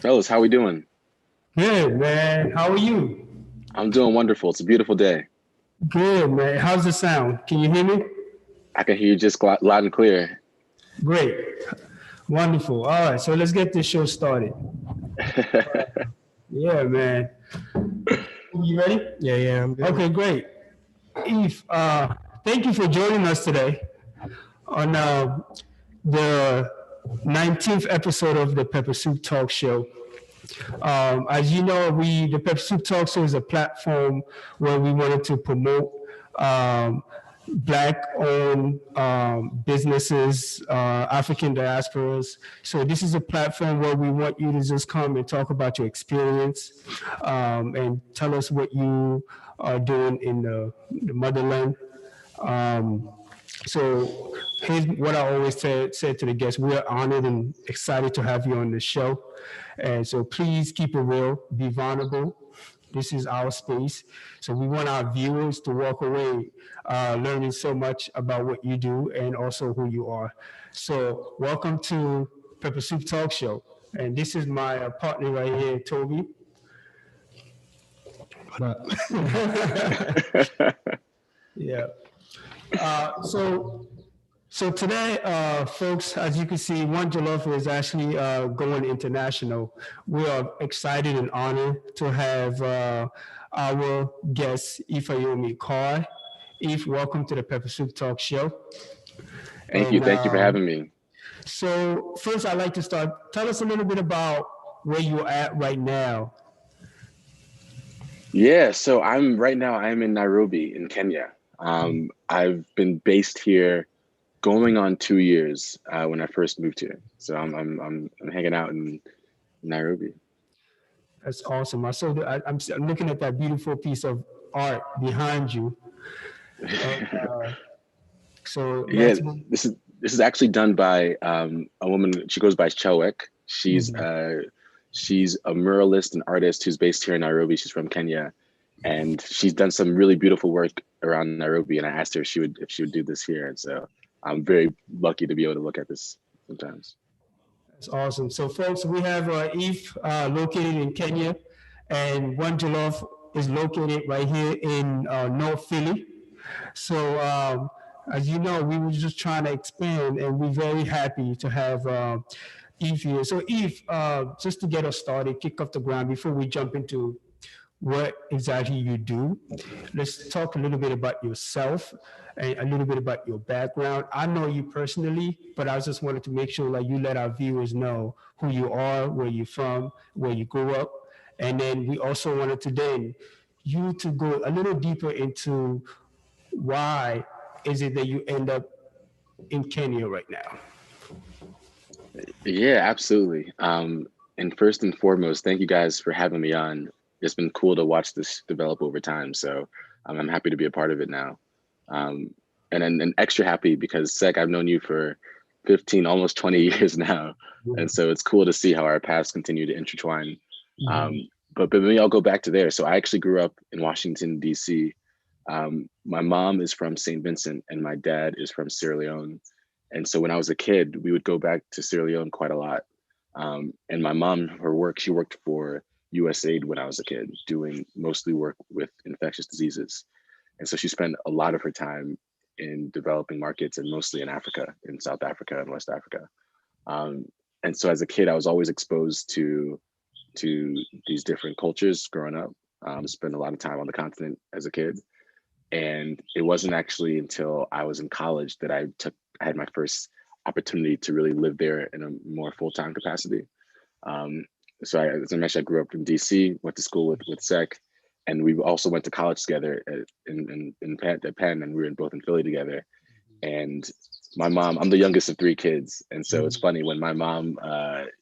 Fellas, how we doing? Good, man. How are you? I'm doing wonderful. It's a beautiful day. Good, man. How's the sound? Can you hear me? I can hear you just loud and clear. Great. Wonderful. All right, so let's get this show started. Yeah, man. You ready? Yeah, I'm good. Okay, great. Eve, thank you for joining us today on the 19th episode of the Pepper Soup Talk Show. As you know, the Pepper Soup Talk Show is a platform where we wanted to promote um, Black-owned businesses, African diasporas. So this is a platform where we want you to just come and talk about your experience and tell us what you are doing in the motherland. Um, so here's what I always say to the guests. We are honored and excited to have you on the show. And so please keep it real, be vulnerable. This is our space. So we want our viewers to walk away learning so much about what you do and also who you are. So welcome to Pepper Soup Talk Show. And this is my partner right here, Toby. Yeah. So today, folks, as you can see, One Jollof is actually going international. We are excited and honored to have our guest, Efayomi Carr. Eve, welcome to the Pepper Soup Talk Show. Thank you. And Thank you for having me. so first, I'd like to start. Tell us a little bit about where you're at right now. Yeah, so I'm in Nairobi in Kenya. I've been based here going on 2 years when I first moved here. So I'm hanging out in Nairobi. That's awesome. I'm looking at that beautiful piece of art behind you. And, so Yeah, that's this is actually done by a woman. She goes by Chowek. She's a muralist and artist who's based here in Nairobi. She's from Kenya, and she's done some really beautiful work around Nairobi. And I asked her if she would do this here, and so I'm very lucky to be able to look at this sometimes. That's awesome. So, folks, we have Eve located in Kenya, and One Jollof is located right here in North Philly. So, as you know, we were just trying to expand, and we're very happy to have Eve here. So, Eve, just to get us started, kick off the ground before we jump into what exactly you do. Let's talk a little bit about yourself and a little bit about your background. I know you personally, but I just wanted to make sure like you let our viewers know who you are, where you're from, where you grew up. And then we also wanted to then you to go a little deeper into why is it that you end up in Kenya right now? Yeah, absolutely. And first and foremost, thank you guys for having me on. It's been cool to watch this develop over time. So I'm happy to be a part of it now. Um, and extra happy because Sek, I've known you for 15, almost 20 years now. And so it's cool to see how our paths continue to intertwine. But maybe I'll go back to there. So I actually grew up in Washington, D.C. My mom is from St. Vincent and my dad is from Sierra Leone. And so when I was a kid, we would go back to Sierra Leone quite a lot. And my mom, she worked for USAID when I was a kid, doing mostly work with infectious diseases. And so she spent a lot of her time in developing markets and mostly in Africa, in South Africa and West Africa. Um, and so as a kid, I was always exposed to these different cultures growing up. Spent a lot of time on the continent as a kid. And it wasn't actually until I was in college that I had my first opportunity to really live there in a more full-time capacity. Um, as I mentioned, I grew up in DC, went to school with Sec, and we also went to college together at Penn, and we were both in Philly together. And my mom, I'm the youngest of three kids, and so it's funny when my mom,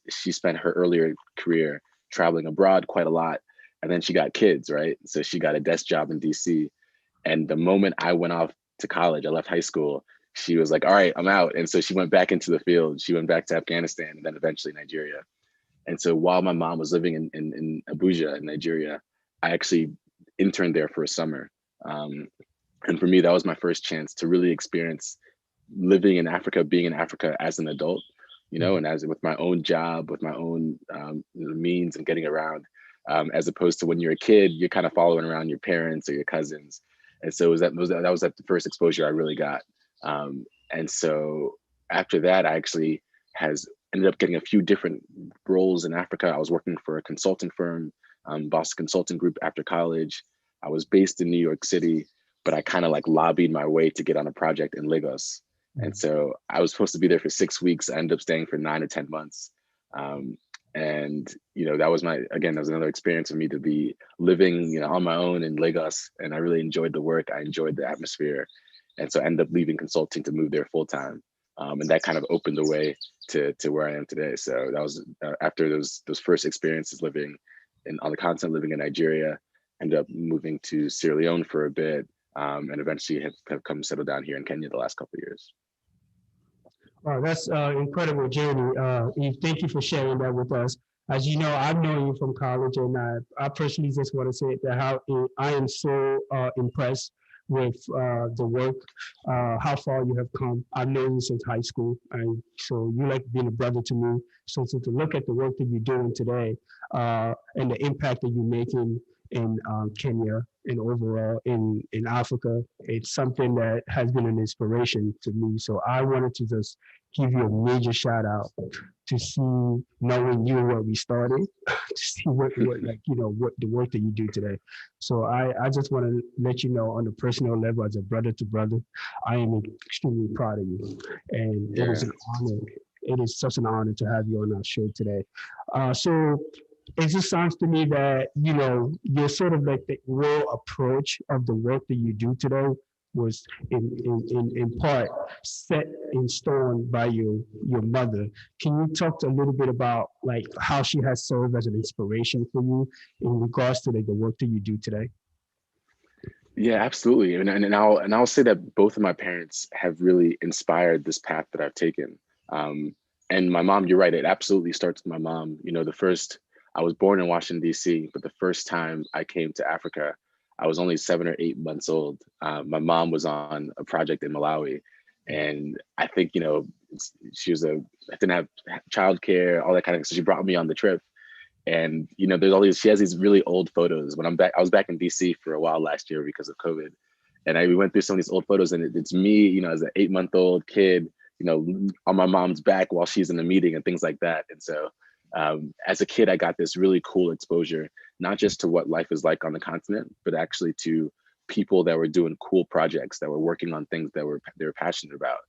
she spent her earlier career traveling abroad quite a lot, and then she got kids, right? So she got a desk job in DC, and the moment I went off to college, I left high school, she was like, all right, I'm out. And so she went back into the field. She went back to Afghanistan and then eventually Nigeria. And so while my mom was living in Abuja in Nigeria, I actually interned there for a summer. And for me, that was my first chance to really experience living in Africa, being in Africa as an adult. you know, and as with my own job, with my own means and getting around, as opposed to when you're a kid, you're kind of following around your parents or your cousins. And so that was like the first exposure I really got. And so after that, I actually has ended up getting a few different roles in Africa. I was working for a consulting firm, Boston Consulting Group after college. I was based in New York City, but I kind of like lobbied my way to get on a project in Lagos. And so I was supposed to be there for 6 weeks. I ended up staying for 9 to 10 months. And you know, that was that was another experience for me to be living, you know, on my own in Lagos. And I really enjoyed the work. I enjoyed the atmosphere. And so I ended up leaving consulting to move there full time. And that kind of opened the way to where I am today. So that was after those first experiences living on the continent, living in Nigeria, ended up moving to Sierra Leone for a bit, and eventually have come settle down here in Kenya the last couple of years. Wow, that's incredible journey. Eve, thank you for sharing that with us. As you know, I've known you from college, and I personally just want to say that how I am so impressed with the work, how far you have come. I've known you since high school, and so you like being a brother to me. So to look at the work that you're doing today, and the impact that you're making in Kenya and overall in Africa, it's something that has been an inspiration to me. So I wanted to just give you a major shout out to see, knowing you where we started, to see what like, you know, what the work that you do today. So I just want to let you know on a personal level, as a brother to brother, I am extremely proud of you. And it is an honor. It is such an honor to have you on our show today. So it just sounds to me that, you know, you're sort of like the raw approach of the work that you do today was in part set in stone by your mother. Can you talk a little bit about like how she has served as an inspiration for you in regards to like the work that you do today? Yeah, absolutely. And I'll say that both of my parents have really inspired this path that I've taken. And my mom, you're right, it absolutely starts with my mom. You know, I was born in Washington, D.C., but the first time I came to Africa, I was only 7 or 8 months old. My mom was on a project in Malawi. And I think, you know, I didn't have childcare, all that kind of, so she brought me on the trip. And, you know, she has these really old photos. When I was back in DC for a while last year because of COVID. And we went through some of these old photos, and it's me, you know, as an 8-month-old kid, you know, on my mom's back while she's in a meeting and things like that. And so as a kid, I got this really cool exposure, not just to what life is like on the continent, but actually to people that were doing cool projects, that were working on things that they were passionate about.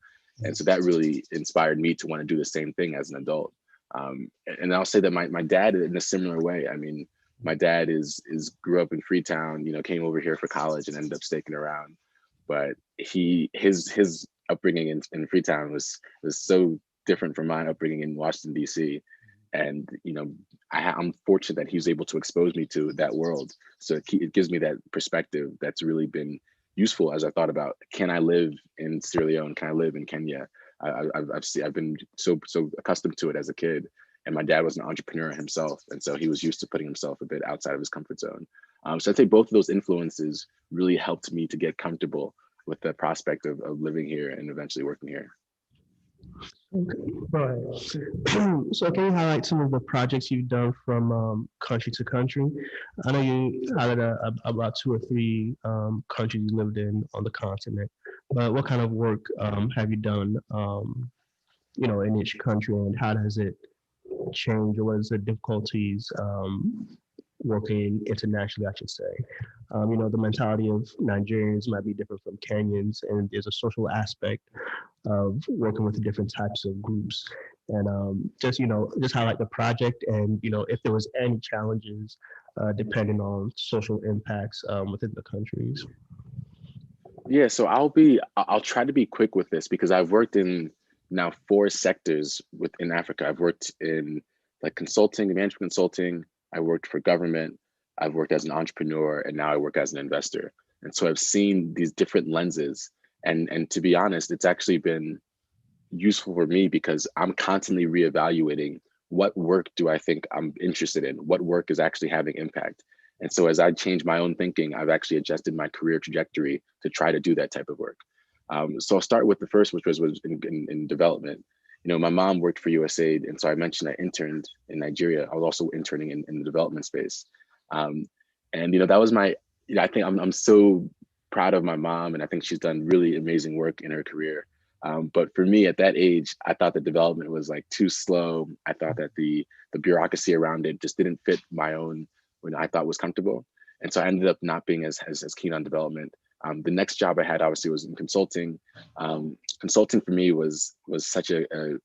And so that really inspired me to want to do the same thing as an adult. And I'll say that my dad, in a similar way. I mean, my dad grew up in Freetown, you know, came over here for college and ended up sticking around. But his upbringing in Freetown was so different from my upbringing in Washington, D.C. And, you know, I'm fortunate that he was able to expose me to that world. So it gives me that perspective that's really been useful as I thought about, can I live in Sierra Leone? Can I live in Kenya? I've been so accustomed to it as a kid, and my dad was an entrepreneur himself, and so he was used to putting himself a bit outside of his comfort zone. So I'd say both of those influences really helped me to get comfortable with the prospect of living here and eventually working here. Okay, go ahead. So can you highlight some of the projects you've done from country to country? I know you highlighted about 2 or 3 countries you lived in on the continent, but what kind of work have you done, you know, in each country, and how does it change, or what is the difficulties working internationally, I should say? You know, the mentality of Nigerians might be different from Kenyans, and there's a social aspect of working with different types of groups. And just, you know, just highlight the project, and, you know, if there was any challenges depending on social impacts within the countries. Yeah, so I'll try to be quick with this because I've worked in now 4 sectors within Africa. I've worked in like consulting, management consulting. I worked for government. I've worked as an entrepreneur, and now I work as an investor. And so I've seen these different lenses. And to be honest, it's actually been useful for me because I'm constantly reevaluating what work do I think I'm interested in, what work is actually having impact. And so as I change my own thinking, I've actually adjusted my career trajectory to try to do that type of work. So I'll start with the first, which was in development. my mom worked for USAID, and so I mentioned I interned in Nigeria. I was also interning in the development space, and that was my. I think I'm so proud of my mom, and I think she's done really amazing work in her career. But for me, at that age, I thought the development was like too slow. I thought that the bureaucracy around it just didn't fit my own when I thought was comfortable, and so I ended up not being as keen on development. The next job I had obviously was in consulting. Consulting for me was such a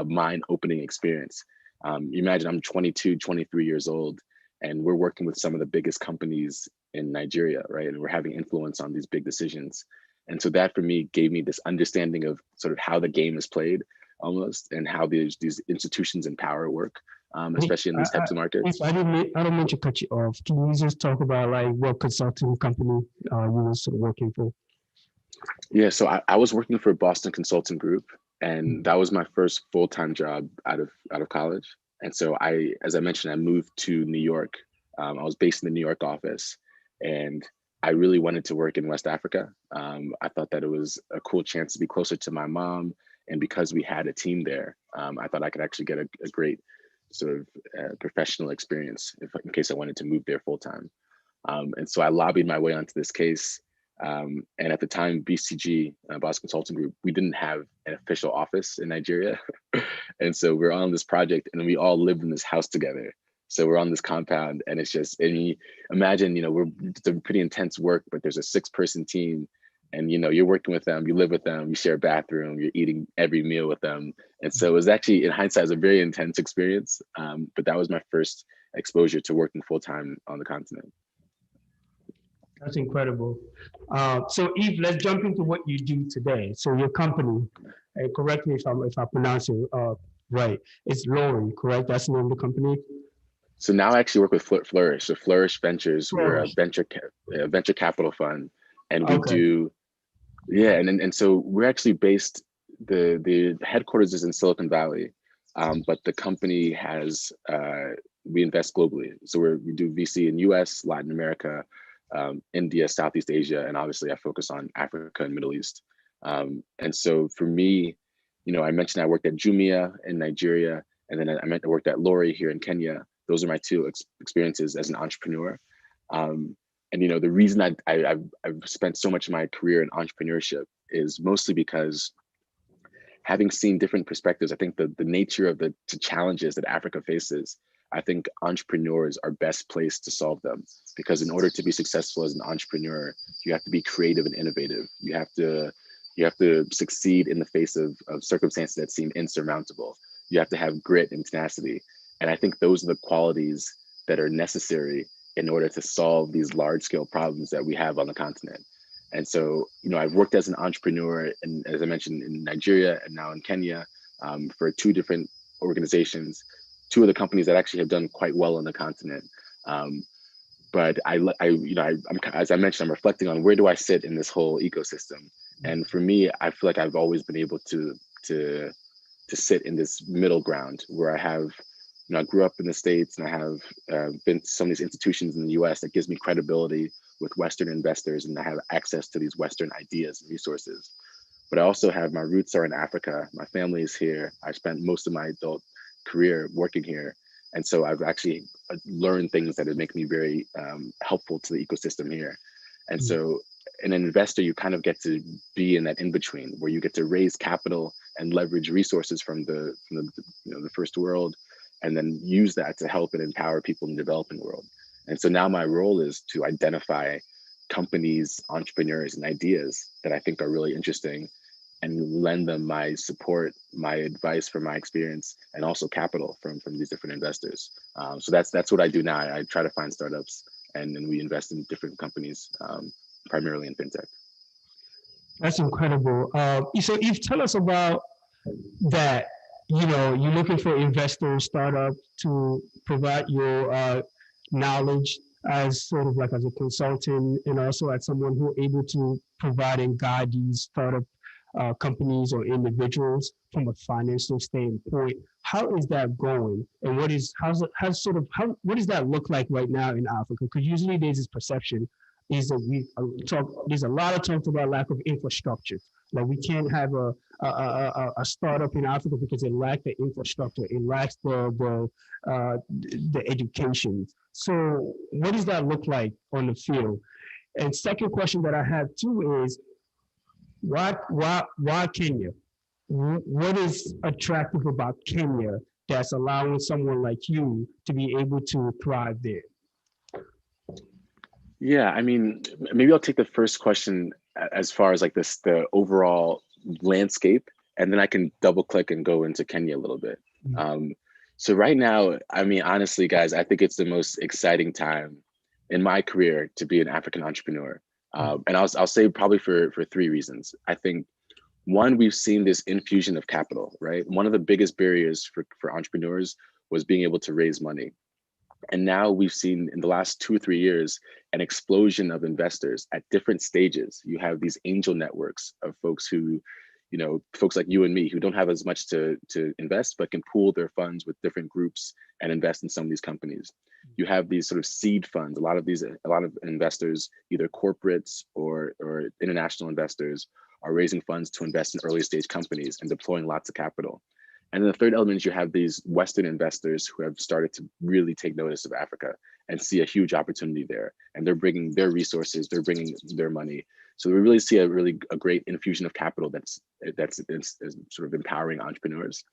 mind-opening experience. You imagine I'm 22, 23 years old, and we're working with some of the biggest companies in Nigeria, right? And we're having influence on these big decisions. And so that for me gave me this understanding of sort of how the game is played almost, and how these institutions and power work, especially in these types of markets. I don't mean to cut you off. Can you just talk about like what consulting company you were sort of working for? Yeah, so I was working for Boston Consulting Group, and that was my first full-time job out of college. And so as I mentioned, I moved to New York. I was based in the New York office, and I really wanted to work in West Africa. I thought that it was a cool chance to be closer to my mom, and because we had a team there, I thought I could actually get a great sort of professional experience in case I wanted to move there full time. And so I lobbied my way onto this case. And at the time, BCG, Boston Consulting Group, we didn't have an official office in Nigeria. And so we're on this project, and we all lived in this house together. So we're on this compound, and it's just, and you imagine, it's a pretty intense work, but there's a 6-person team, and you're working with them, you live with them, you share a bathroom, you're eating every meal with them. And so it was actually, in hindsight, a very intense experience. But that was my first exposure to working full time on the continent. That's incredible. So Eve, let's jump into what you do today. So your company, correct me if I pronounce it right, it's Leone, correct? That's the name of the company? So now I actually work with Flourish. So Flourish Ventures, Flourish. We're a venture capital fund, and we do, yeah. And so we're actually based, the headquarters is in Silicon Valley, but the company has, we invest globally. So we do VC in US, Latin America, India, Southeast Asia, and obviously I focus on Africa and Middle East. And so for me, I mentioned I worked at Jumia in Nigeria, and then I worked at Lori here in Kenya. Those are my two experiences as an entrepreneur. And the reason I've spent so much of my career in entrepreneurship is mostly because, having seen different perspectives, I think the nature of the challenges that Africa faces, I think entrepreneurs are best placed to solve them, because in order to be successful as an entrepreneur, you have to be creative and innovative. You have to succeed in the face of circumstances that seem insurmountable. You have to have grit and tenacity. And I think those are the qualities that are necessary in order to solve these large scale problems that we have on the continent. And so, I've worked as an entrepreneur, and as I mentioned, in Nigeria and now in Kenya, for 2 different organizations, 2 of the companies that actually have done quite well on the continent. But I'm, as I mentioned, I'm reflecting on where do I sit in this whole ecosystem. And for me, I feel like I've always been able to sit in this middle ground where I have, I grew up in the States, and I have been to some of these institutions in the US that gives me credibility with Western investors, and I have access to these Western ideas and resources. But I also have, my roots are in Africa. My family is here. I spent most of my adult career working here. And so I've actually learned things that would make me very helpful to the ecosystem here. And so in an investor, you kind of get to be in that in-between where you get to raise capital and leverage resources from the first world, and then use that to help and empower people in the developing world. And so now my role is to identify companies, entrepreneurs, and ideas that I think are really interesting, and lend them my support, my advice from my experience, and also capital from these different investors. So that's what I do now. I try to find startups, and then we invest in different companies, primarily in fintech. That's incredible. So Eve, tell us about that. You're looking for investors, startup to provide your knowledge as sort of like as a consultant, and also as someone who able to provide and guide these startup companies or individuals from a financial standpoint. How is that going, and what does that look like right now in Africa? Because usually there's this perception is that there's a lot of talk about lack of infrastructure. Like we can't have a startup in Africa because it lacks the infrastructure, it lacks the education. So what does that look like on the field? And second question that I have too is why Kenya? What is attractive about Kenya that's allowing someone like you to be able to thrive there? Yeah, I mean, maybe I'll take the first question as far as like this, the overall landscape, and then I can double click and go into Kenya a little bit. Um, so right now, I mean, honestly, guys, I think it's the most exciting time in my career to be an African entrepreneur. And I'll say probably for three reasons. I think one, we've seen this infusion of capital, right? One of the biggest barriers for entrepreneurs was being able to raise money. And now we've seen in the last 2 or 3 years an explosion of investors at different stages. You have these angel networks of folks who, folks like you and me who don't have as much to invest, but can pool their funds with different groups and invest in some of these companies. You have these sort of seed funds. A lot of investors, either corporates or international investors, are raising funds to invest in early stage companies and deploying lots of capital. And then the third element is you have these Western investors who have started to really take notice of Africa and see a huge opportunity there. And they're bringing their resources, they're bringing their money. So we really see a great infusion of capital that's sort of empowering entrepreneurs.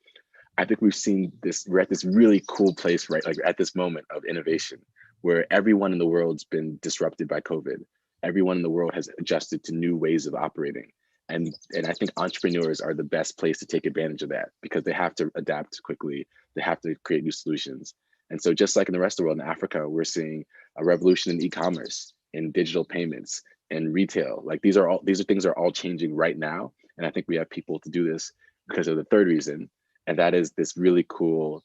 I think we've seen this, we're at this really cool place, right? Like at this moment of innovation where everyone in the world's been disrupted by COVID. Everyone in the world has adjusted to new ways of operating. And I think entrepreneurs are the best place to take advantage of that because they have to adapt quickly. They have to create new solutions. And so just like in the rest of the world, in Africa, we're seeing a revolution in e-commerce, in digital payments, in retail. Like these are things are all changing right now. And I think we have people to do this because of the third reason. And that is this really cool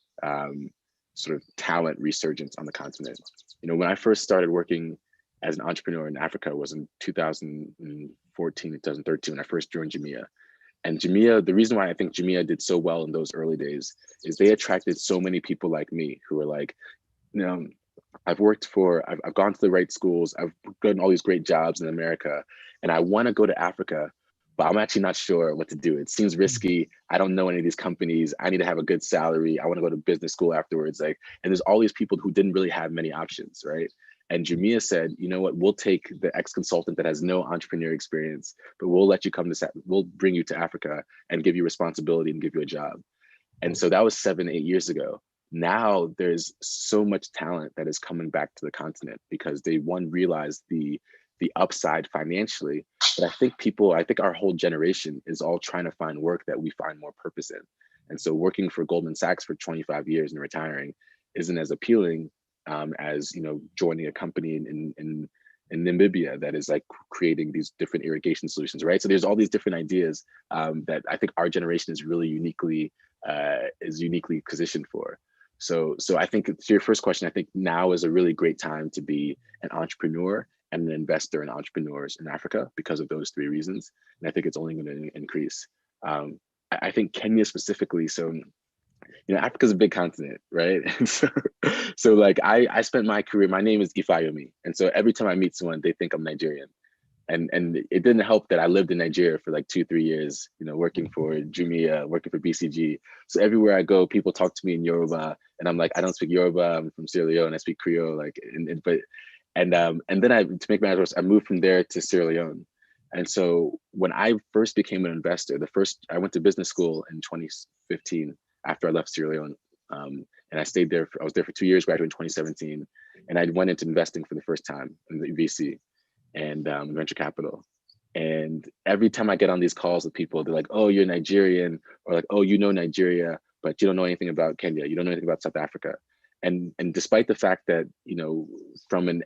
sort of talent resurgence on the continent. When I first started working as an entrepreneur in Africa was in 2014, 2013, when I first joined Jumia. And Jumia, the reason why I think Jumia did so well in those early days is they attracted so many people like me who were like, I've gone to the right schools, I've gotten all these great jobs in America, and I want to go to Africa, but I'm actually not sure what to do. It seems risky. I don't know any of these companies. I need to have a good salary. I want to go to business school afterwards. And there's all these people who didn't really have many options, right? And Jumia said, you know what, we'll take the ex-consultant that has no entrepreneur experience, but we'll bring you to Africa and give you responsibility and give you a job. And so that was 7, 8 years ago. Now there's so much talent that is coming back to the continent because they realized the upside financially. But I think our whole generation is all trying to find work that we find more purpose in. And so working for Goldman Sachs for 25 years and retiring isn't as appealing as joining a company in Namibia that is like creating these different irrigation solutions, right? So there's all these different ideas that I think our generation is really uniquely positioned for. So I think to your first question, I think now is a really great time to be an entrepreneur and an investor in entrepreneurs in Africa because of those three reasons. And I think it's only going to increase. I think Kenya specifically, so Africa's a big continent, right? And so like I spent my career, my name is Efayomi. And so every time I meet someone, they think I'm Nigerian. And it didn't help that I lived in Nigeria for like 2-3 years, working for Jumia, working for BCG. So everywhere I go, people talk to me in Yoruba, and I'm like, I don't speak Yoruba. I'm from Sierra Leone. I speak Creole. Like, and then to make matters worse, I moved from there to Sierra Leone. And so when I first became an investor, I went to business school in 2015 after I left Sierra Leone, and I stayed there. I was there for 2 years, graduated in 2017, and I went into investing for the first time in the VC and venture capital. And every time I get on these calls with people, they're like, "Oh, you're Nigerian," or like, "Oh, you know Nigeria, but you don't know anything about Kenya. You don't know anything about South Africa." And despite the fact that from an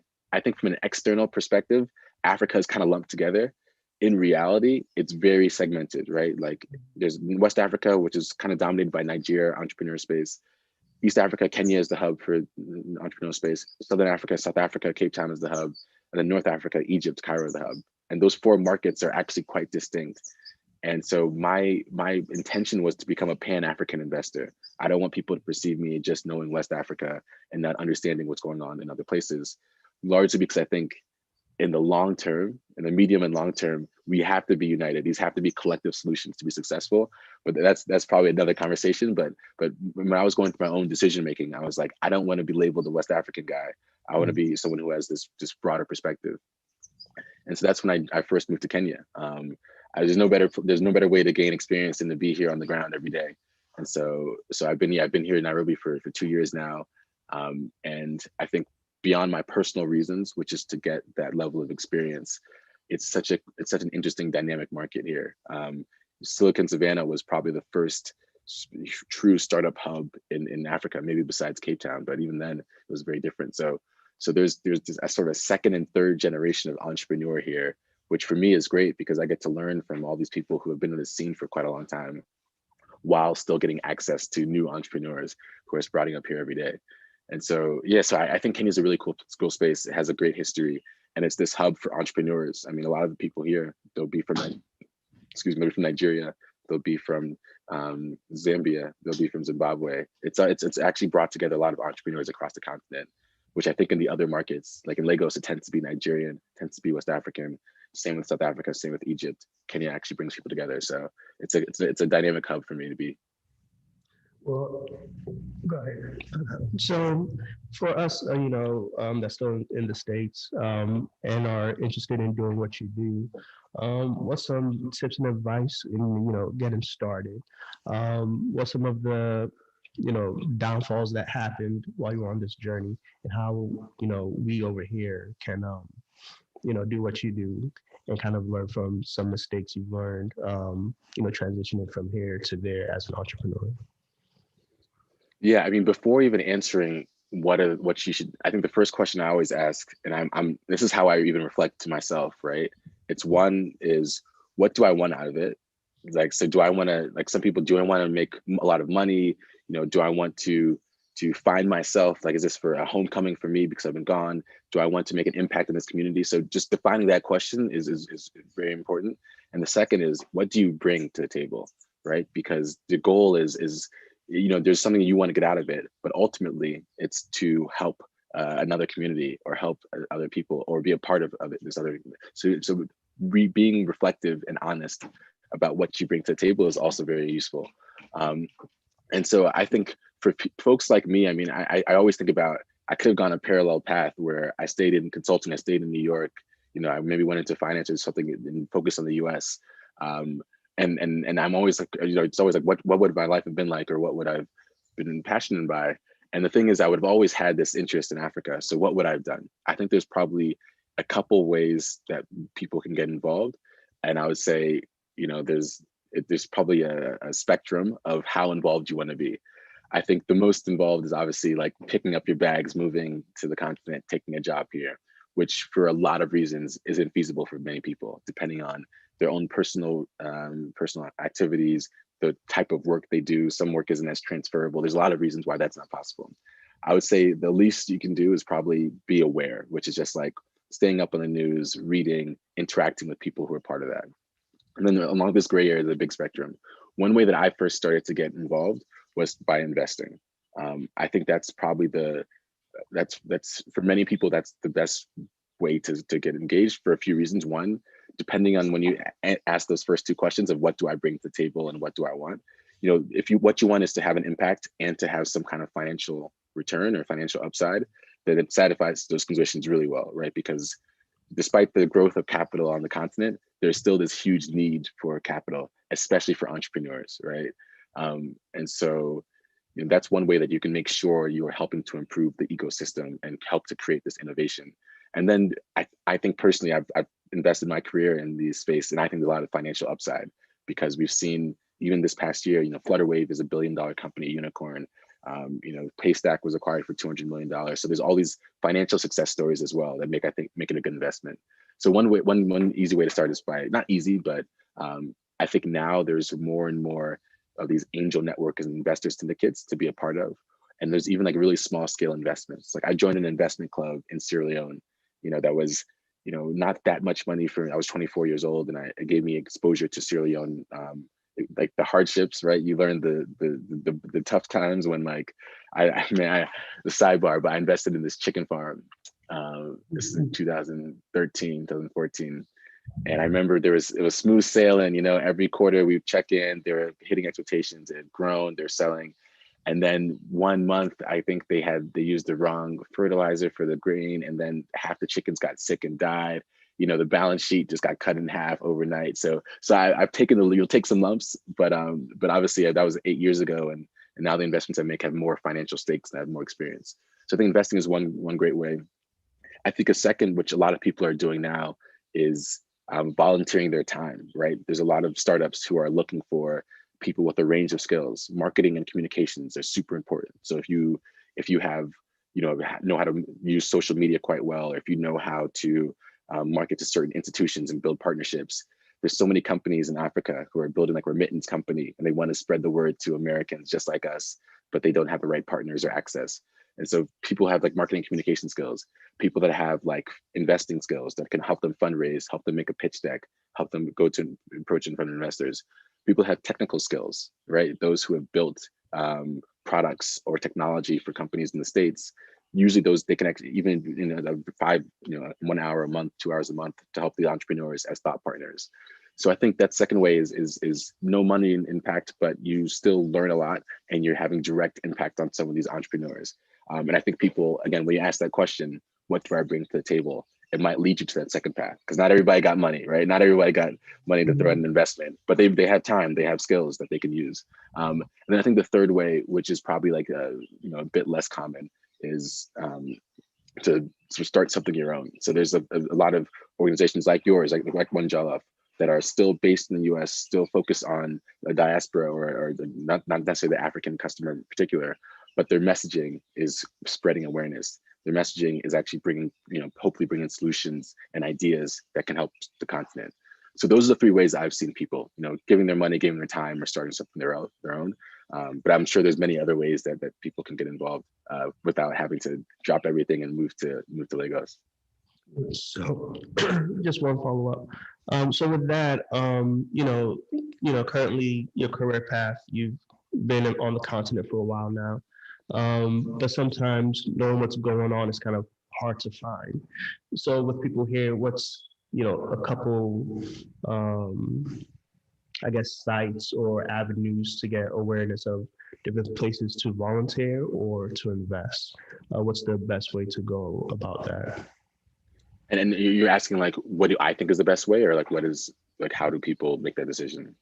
external perspective, Africa is kind of lumped together. In reality, it's very segmented, right? Like there's West Africa, which is kind of dominated by Nigeria entrepreneur space. East Africa, Kenya is the hub for entrepreneurial space. Southern Africa, South Africa, Cape Town is the hub. And then North Africa, Egypt, Cairo is the hub. And those 4 markets are actually quite distinct. And so my intention was to become a Pan-African investor. I don't want people to perceive me just knowing West Africa and not understanding what's going on in other places, largely because I think in the long term, in the medium and long term, we have to be united. These have to be collective solutions to be successful. But that's probably another conversation. But when I was going through my own decision making, I was like, I don't want to be labeled a West African guy. I want to be someone who has this broader perspective. And so that's when I first moved to Kenya. There's no better way to gain experience than to be here on the ground every day. And so I've been here in Nairobi for 2 years now. And I think beyond my personal reasons, which is to get that level of experience, it's such an interesting dynamic market here. Silicon Savannah was probably the first true startup hub in Africa, maybe besides Cape Town, but even then it was very different. So there's this a sort of second and third generation of entrepreneur here, which for me is great because I get to learn from all these people who have been in the scene for quite a long time, while still getting access to new entrepreneurs who are sprouting up here every day. And so, yeah, so I think Kenya is a really cool space. It has a great history, and it's this hub for entrepreneurs. I mean, a lot of the people here, they'll be from, maybe from Nigeria, they'll be from Zambia, they'll be from Zimbabwe. It's actually brought together a lot of entrepreneurs across the continent, which I think in the other markets, like in Lagos, it tends to be Nigerian, tends to be West African. Same with South Africa, same with Egypt. Kenya actually brings people together. So it's a dynamic hub for me to be. Well, go ahead. So for us, that's still in the States and are interested in doing what you do, what's some tips and advice in, getting started? What's some of the, downfalls that happened while you were on this journey, and how, we over here can, do what you do and kind of learn from some mistakes you've learned, transitioning from here to there as an entrepreneur? Yeah, I mean, before even answering what you should, I think the first question I always ask, and I'm this is how I even reflect to myself, right? It's one is, what do I want out of it? Like, so do I want to, like some people, do I want to make a lot of money? Do I want to find myself? Like, is this for a homecoming for me because I've been gone? Do I want to make an impact in this community? So just defining that question is very important. And the second is, what do you bring to the table, right? Because the goal is there's something you want to get out of it, but ultimately it's to help another community or help other people or be a part of it. This other, so being reflective and honest about what you bring to the table is also very useful. And so I think for folks like me, I mean, I always think about, I could have gone a parallel path where I stayed in consulting, I stayed in New York, I maybe went into finance or something and focused on the US. And I'm always like, it's always like, what would my life have been like, or what would I've been passionate by? And the thing is, I would have always had this interest in Africa. So what would I have done? I think there's probably a couple ways that people can get involved. And I would say, there's probably a spectrum of how involved you want to be. I think the most involved is obviously like picking up your bags, moving to the continent, taking a job here, which for a lot of reasons isn't feasible for many people, depending on their own personal activities, the type of work they do. Some work isn't as transferable. There's a lot of reasons why that's not possible. I would say the least you can do is probably be aware, which is just like staying up on the news, reading, interacting with people who are part of that. And then along this gray area, the big spectrum. One way that I first started to get involved was by investing. I think that's probably that's for many people, that's the best way to get engaged for a few reasons. One, depending on when you ask those first two questions of what do I bring to the table and what do I want, if what you want is to have an impact and to have some kind of financial return or financial upside, then it satisfies those conditions really well, right? Because despite the growth of capital on the continent, there's still this huge need for capital, especially for entrepreneurs, right? And so that's one way that you can make sure you are helping to improve the ecosystem and help to create this innovation. And then I think personally, I've invested my career in the space, and I think there's a lot of financial upside because we've seen even this past year, Flutterwave is $1 billion company, unicorn. Paystack was acquired for $200 million. So there's all these financial success stories as well that make it a good investment. So one easy way to start is by, not easy, but I think now there's more and more of these angel networks and investor syndicates to be a part of. And there's even like really small scale investments. Like I joined an investment club in Sierra Leone, that was, not that much money I was 24 years old, and it gave me exposure to Sierra Leone, like the hardships, right? You learn the tough times when like, the sidebar, but I invested in this chicken farm. This is in 2013, 2014. And I remember it was smooth sailing, every quarter we check in, they're hitting expectations, it had grown, they're selling. And then 1 month, I think they used the wrong fertilizer for the grain, and then half the chickens got sick and died. The balance sheet just got cut in half overnight. So I've taken you'll take some lumps, but obviously that was 8 years ago, and now the investments I make have more financial stakes and I have more experience. So I think investing is one great way. I think a second, which a lot of people are doing now, is volunteering their time, right? There's a lot of startups who are looking for people with a range of skills. Marketing and communications are super important. So if you have, know how to use social media quite well, or if you know how to market to certain institutions and build partnerships, there's so many companies in Africa who are building like remittance company, and they want to spread the word to Americans just like us, but they don't have the right partners or access. And so people have like marketing communication skills, people that have like investing skills that can help them fundraise, help them make a pitch deck, help them go to approach in front of investors. People have technical skills, right? Those who have built products or technology for companies in the States, usually those they can actually even 1 hour a month, 2 hours a month to help the entrepreneurs as thought partners. So I think that second way is no money impact, but you still learn a lot and you're having direct impact on some of these entrepreneurs. And I think people, again, when you ask that question, what do I bring to the table? It might lead you to that second path, because not everybody got money, right? Not everybody got money to throw in an investment, but they have time, they have skills that they can use. And then I think the third way, which is probably like a bit less common, is to start something your own. So there's a lot of organizations like yours, like One Jello, that are still based in the U.S., still focused on the diaspora or not necessarily the African customer in particular, but their messaging is spreading awareness. Their messaging is actually bringing, hopefully bringing solutions and ideas that can help the continent. So those are the three ways I've seen people, giving their money, giving their time, or starting something their own. But I'm sure there's many other ways that people can get involved without having to drop everything and move to Lagos. So, just one follow up. So with that, currently your career path, you've been on the continent for a while now, but sometimes knowing what's going on is kind of hard to find. So with people here, what's a couple, I guess, sites or avenues to get awareness of different places to volunteer or to invest? What's the best way to go about that? And you're asking like, what do I think is the best way, or like how do people make that decision?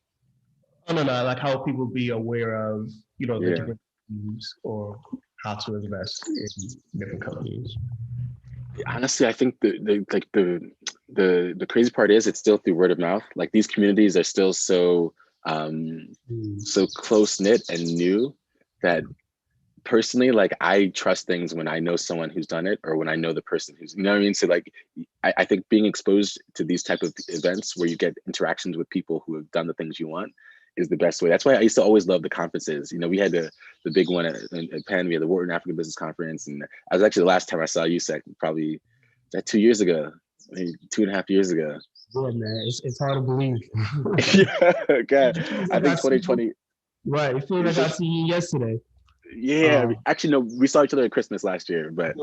Oh, no, like how people be aware of, the Yeah. different companies or how to invest in different companies. Honestly, I think the crazy part is it's still through word of mouth. Like these communities are still so close knit and new that personally, like I trust things when I know someone who's done it, or when I know the person who's, what I mean? So like, I think being exposed to these type of events where you get interactions with people who have done the things you want is the best way. That's why I used to always love the conferences. We had the big one at Penn, we had the Wharton African Business Conference. And I was actually, the last time I saw USEC, probably that 2 years ago, maybe 2.5 years ago. Yeah, man, it's hard to believe. Yeah, okay. I think 2020. Right, it feels like I seen you yesterday. Yeah, actually, no, we saw each other at Christmas last year, but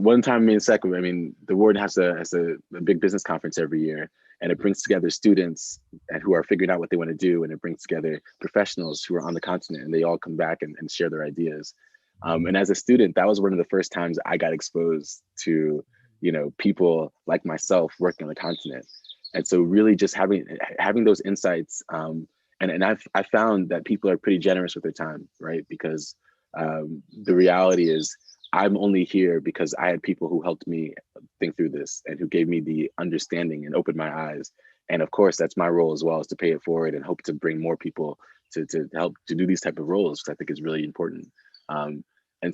one time, me and Sek, the Ward has a big business conference every year, and it brings together students who are figuring out what they want to do, and it brings together professionals who are on the continent, and they all come back and share their ideas. And as a student, that was one of the first times I got exposed to, people like myself working on the continent, and so really just having those insights. And I've found that people are pretty generous with their time, right? Because the reality is I'm only here because I had people who helped me think through this and who gave me the understanding and opened my eyes. And of course, that's my role as well, is to pay it forward and hope to bring more people to help to do these type of roles, because I think is really important. And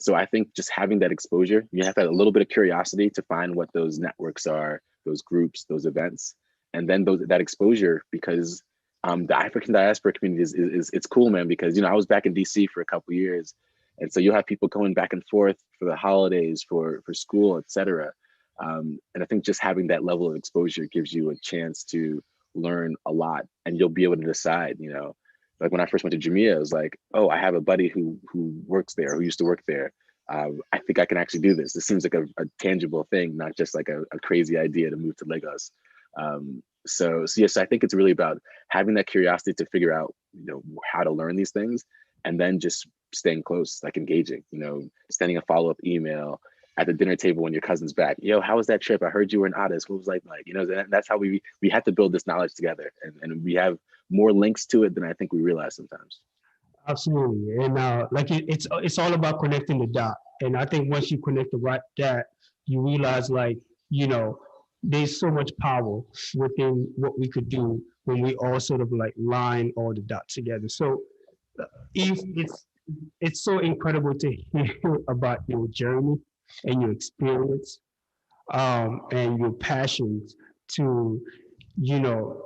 so I think just having that exposure, you have to have a little bit of curiosity to find what those networks are, those groups, those events, and then that exposure, because the African diaspora community is it's cool, man, because I was back in DC for a couple of years, and so you'll have people going back and forth for the holidays, for school, etc. And I think just having that level of exposure gives you a chance to learn a lot, and you'll be able to decide. Like when I first went to Jamaica, I was like, oh, I have a buddy who works there, who used to work there. I think I can actually do this. This seems like a tangible thing, not just like a crazy idea to move to Lagos. So yes, I think it's really about having that curiosity to figure out, how to learn these things, and then just staying close, like engaging, sending a follow-up email at the dinner table when your cousin's back. Yo, how was that trip? I heard you were in Addis. What was like? That's how we have to build this knowledge together, and we have more links to it than I think we realize sometimes. Absolutely, and it's all about connecting the dot. And I think once you connect the right dot, you realize there's so much power within what we could do when we all sort of like line all the dots together. So, Eve, it's so incredible to hear about your journey and your experience, and your passions to, you know,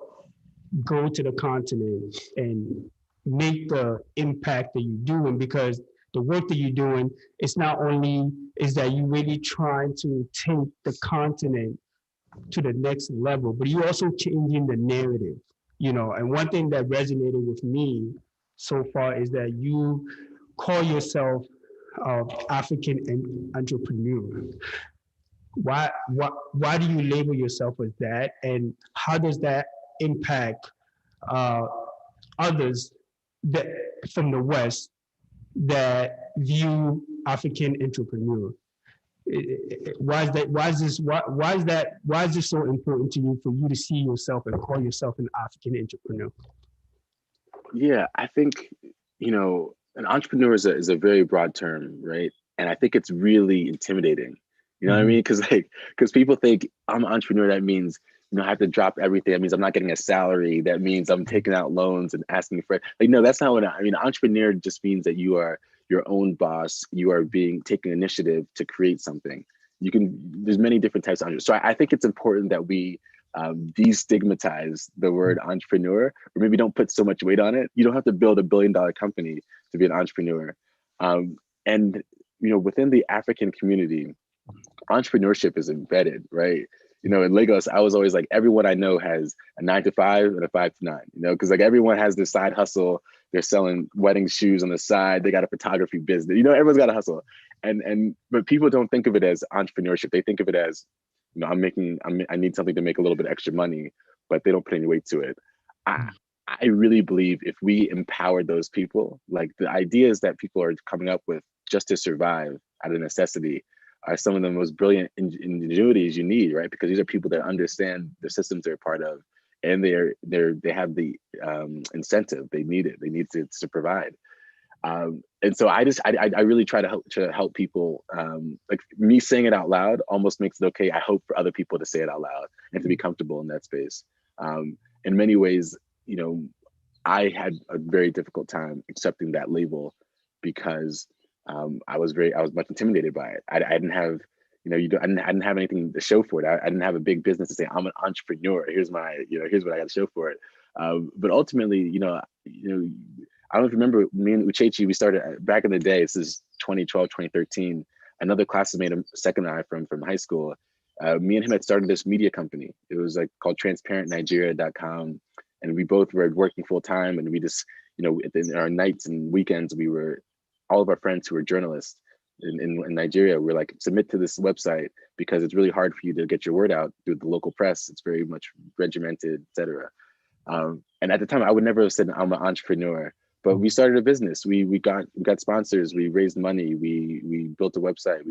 go to the continent and make the impact that you're doing, because the work that you're doing, it's not only is that you really trying to take the continent to the next level, but you're also changing the narrative, and one thing that resonated with me so far is that you call yourself African entrepreneur. Why do you label yourself as that, and how does that impact uh, others that from the West that view African entrepreneur? Why is that? Why is this so important to you for you to see yourself and call yourself an African entrepreneur? Yeah, I think, an entrepreneur is a very broad term, right? And I think it's really intimidating. You know what I mean? Because people think I'm an entrepreneur. That means, I have to drop everything. That means I'm not getting a salary. That means I'm taking out loans and asking for, no, that's not what I mean. Entrepreneur just means that you are your own boss. You are taking initiative to create something. There's many different types of entrepreneurs. So I think it's important that we destigmatize the word entrepreneur, or maybe don't put so much weight on it. You don't have to build $1 billion company to be an entrepreneur. And within the African community, entrepreneurship is embedded, right? In Lagos, I was always like, everyone I know has a 9 to 5 and a 5 to 9, because like everyone has this side hustle. They're selling wedding shoes on the side. They got a photography business. Everyone's got a hustle. But people don't think of it as entrepreneurship. They think of it as, I need something to make a little bit extra money, but they don't put any weight to it. I really believe if we empower those people, like the ideas that people are coming up with just to survive out of necessity are some of the most brilliant ingenuities you need, right? Because these are people that understand the systems they're part of, and they have the incentive. They need it. They need to provide. And so I really try to help people. Like me saying it out loud almost makes it okay. I hope for other people to say it out loud and to be comfortable in that space. In many ways, I had a very difficult time accepting that label because I was much intimidated by it. I didn't have, I didn't have anything to show for it. I didn't have a big business to say I'm an entrepreneur. Here's what I got to show for it. But ultimately, I don't know if you remember, me and Uchechi, we started back in the day. This is 2012, 2013. Another classmate, a second I from high school. Me and him had started this media company. It was like called transparentnigeria.com. And we both were working full time. And we just, in our nights and weekends, all of our friends who were journalists in Nigeria were like, submit to this website because it's really hard for you to get your word out through the local press. It's very much regimented, et cetera. And at the time, I would never have said I'm an entrepreneur. But we started a business. We got sponsors. We raised money. We built a website.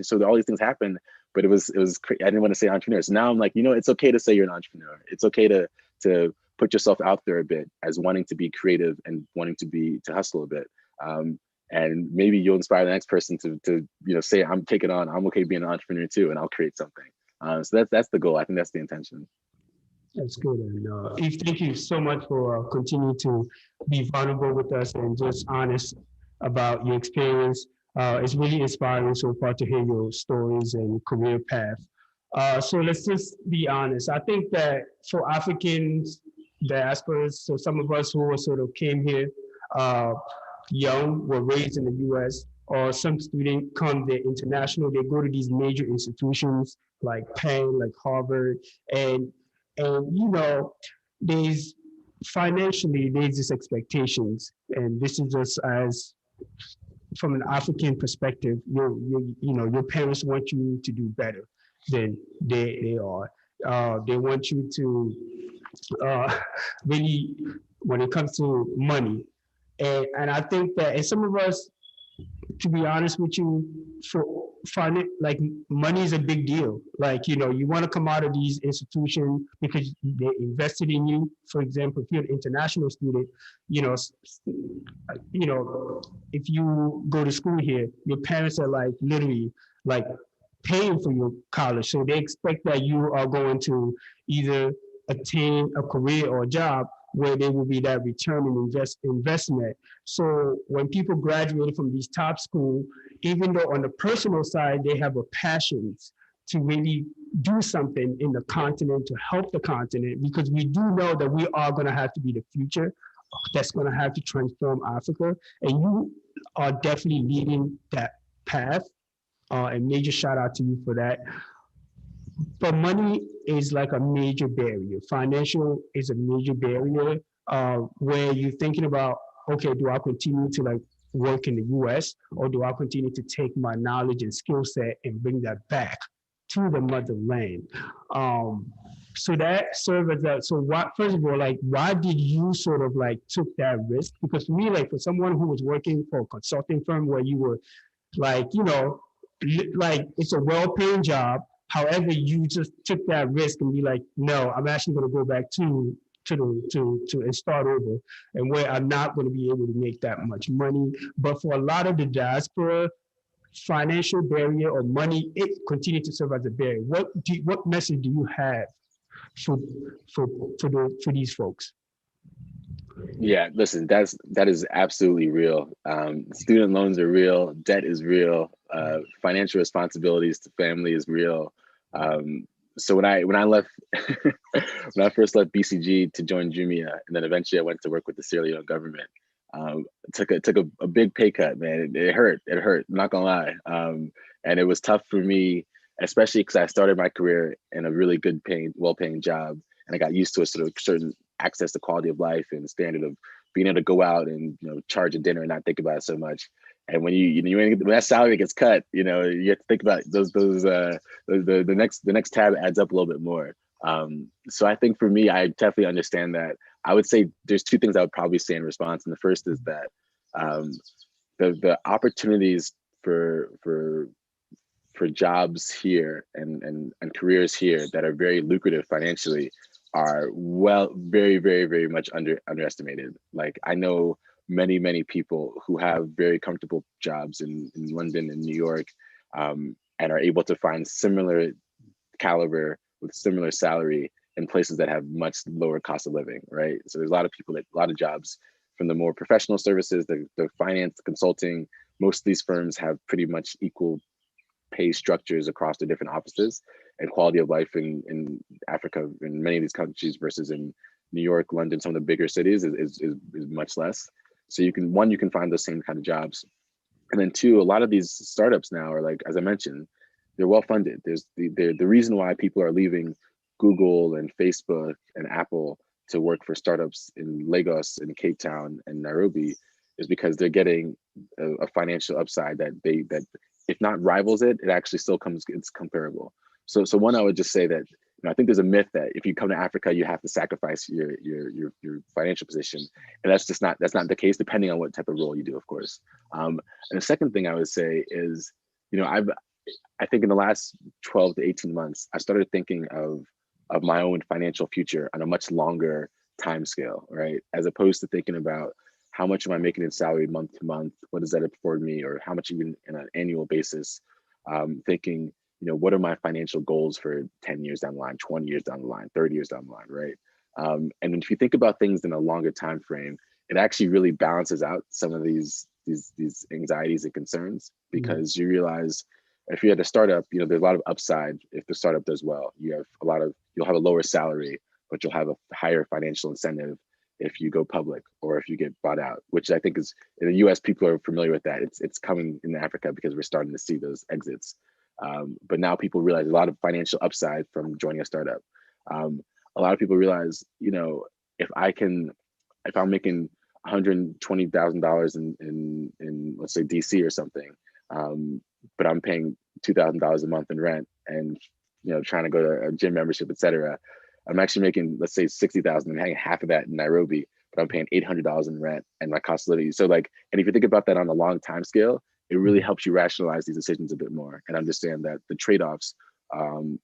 So all these things happened. But it was I didn't want to say entrepreneur. So now I'm like, it's okay to say you're an entrepreneur. It's okay to put yourself out there a bit as wanting to be creative and wanting to hustle a bit. And maybe you'll inspire the next person to say I'm okay being an entrepreneur too, and I'll create something. So that's the goal. I think that's the intention. That's good. And Eve, thank you so much for continuing to be vulnerable with us and just honest about your experience. It's really inspiring so far to hear your stories and career path. So let's just be honest. I think that for Africans, diasporas, so some of us who sort of came here young, were raised in the US, or some student come there international, they go to these major institutions like Penn, like Harvard, and there's financially there's these expectations, and this is just as from an African perspective, your parents want you to do better than they are, They want you to really, when it comes to money. And I think that, and some of us, to be honest with you, for find it like money is a big deal. Like, you want to come out of these institutions because they invested in you. For example, if you're an international student, you know, you know, if you go to school here, your parents are like literally like paying for your college. So they expect that you are going to either attain a career or a job where there will be that return and investment. So when people graduate from these top schools, even though on the personal side they have a passion to really do something in the continent to help the continent, because we do know that we are going to have to be the future that's going to have to transform Africa, and you are definitely leading that path. And major shout out to you for that. But money is like a major barrier. Financial is a major barrier where you're thinking about, okay, do I continue to like work in the US, or do I continue to take my knowledge and skill set and bring that back to the motherland? So that served as that. So what, first of all, like, why did you sort of like took that risk? Because for me, like for someone who was working for a consulting firm where you were like, like it's a well-paying job. However, you just took that risk and be like, no, I'm actually going to go back to and start over, and where I'm not going to be able to make that much money. But for a lot of the diaspora, financial barrier or money, it continued to serve as a barrier. What message do you have for for these folks? Yeah, listen, that is absolutely real. Student loans are real, debt is real, financial responsibilities to family is real. So when I left, when I first left BCG to join Jumia, and then eventually I went to work with the Sierra Leone government, took a big pay cut, man. It hurt. It hurt. I'm not gonna lie. And it was tough for me, especially because I started my career in a really good paying, well-paying job, and I got used to a sort of certain access to quality of life and standard of being able to go out and charge a dinner and not think about it so much. And when when that salary gets cut, you have to think about the next tab adds up a little bit more. So I think for me, I definitely understand that. I would say there's two things I would probably say in response, and the first is that the opportunities for jobs here and careers here that are very lucrative financially are very, very, very much underestimated. Like I know many people who have very comfortable jobs in London and New York, and are able to find similar caliber with similar salary in places that have much lower cost of living, right? So there's a lot of people, a lot of jobs from the more professional services, the finance, the consulting. Most of these firms have pretty much equal pay structures across the different offices, and quality of life in Africa, in many of these countries versus in New York, London, some of the bigger cities is much less. So you can find those same kind of jobs. And then two, a lot of these startups now are, like, as I mentioned, they're well funded. There's the reason why people are leaving Google and Facebook and Apple to work for startups in Lagos and Cape Town and Nairobi is because they're getting a financial upside that if not rivals it, it actually still it's comparable. So one, I would just say that I think there's a myth that if you come to Africa, you have to sacrifice your financial position, and that's not the case, depending on what type of role you do, of course. And the second thing I would say is, I think in the last 12 to 18 months, I started thinking of my own financial future on a much longer time scale, right? As opposed to thinking about how much am I making in salary month to month? What does that afford me? Or how much even on an annual basis? Thinking, what are my financial goals for 10 years down the line, 20 years down the line, 30 years down the line, right? And if you think about things in a longer time frame, it actually really balances out some of these anxieties and concerns, because you realize if you're at a startup, there's a lot of upside if the startup does well. You'll have a lower salary, but you'll have a higher financial incentive if you go public or if you get bought out, which I think is, in the US, people are familiar with that. It's coming in Africa because we're starting to see those exits. But now people realize a lot of financial upside from joining a startup. A lot of people realize, if I'm making $120,000 in let's say DC or something, but I'm paying $2,000 a month in rent, and trying to go to a gym membership, etc. I'm actually making, let's say, 60,000 and having half of that in Nairobi, but I'm paying $800 in rent and my cost of living. So like, and if you think about that on a long time scale, it really helps you rationalize these decisions a bit more and understand that the trade-offs on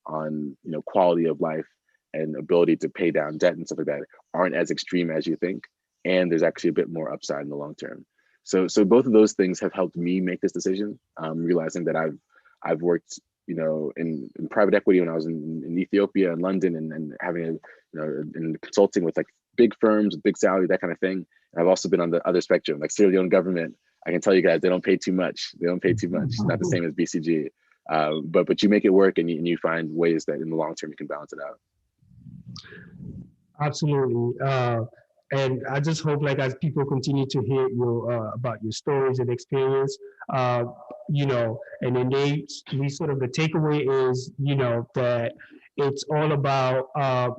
quality of life and ability to pay down debt and stuff like that aren't as extreme as you think, and there's actually a bit more upside in the long term. So both of those things have helped me make this decision, realizing that I've worked in private equity when I was in Ethiopia and London, and having in consulting with like big firms, big salary, that kind of thing. And I've also been on the other spectrum, like Sierra Leone government. I can tell you guys, they don't pay too much. They don't pay too much. It's not the same as BCG. But you make it work, and you find ways that in the long term you can balance it out. Absolutely. And I just hope, like, as people continue to hear about your stories and experience, and then we sort of, the takeaway is, that it's all about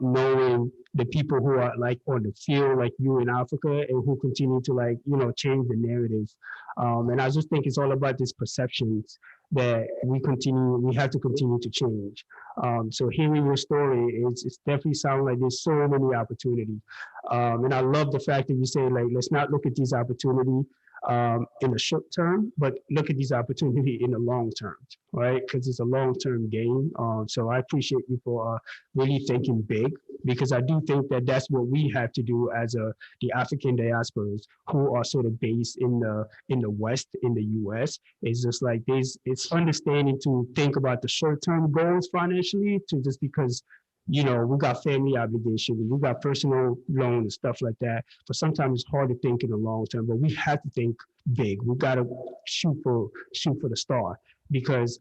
knowing the people who are like on the field, like you in Africa, and who continue to change the narrative. And I just think it's all about these perceptions that we have to continue to change. So hearing your story, it's definitely sounds like there's so many opportunities. And I love the fact that you say, like, let's not look at these opportunities in the short term, but look at these opportunities in the long term, right? Because it's a long-term game. So I appreciate you for really thinking big, because I do think that that's what we have to do as the African diasporas who are sort of based in the West, in the US. It's just like it's understanding to think about the short-term goals financially, to just because we got family obligations, we got personal loan and stuff like that. But sometimes it's hard to think in the long term, but we have to think big. We got to shoot for the star, because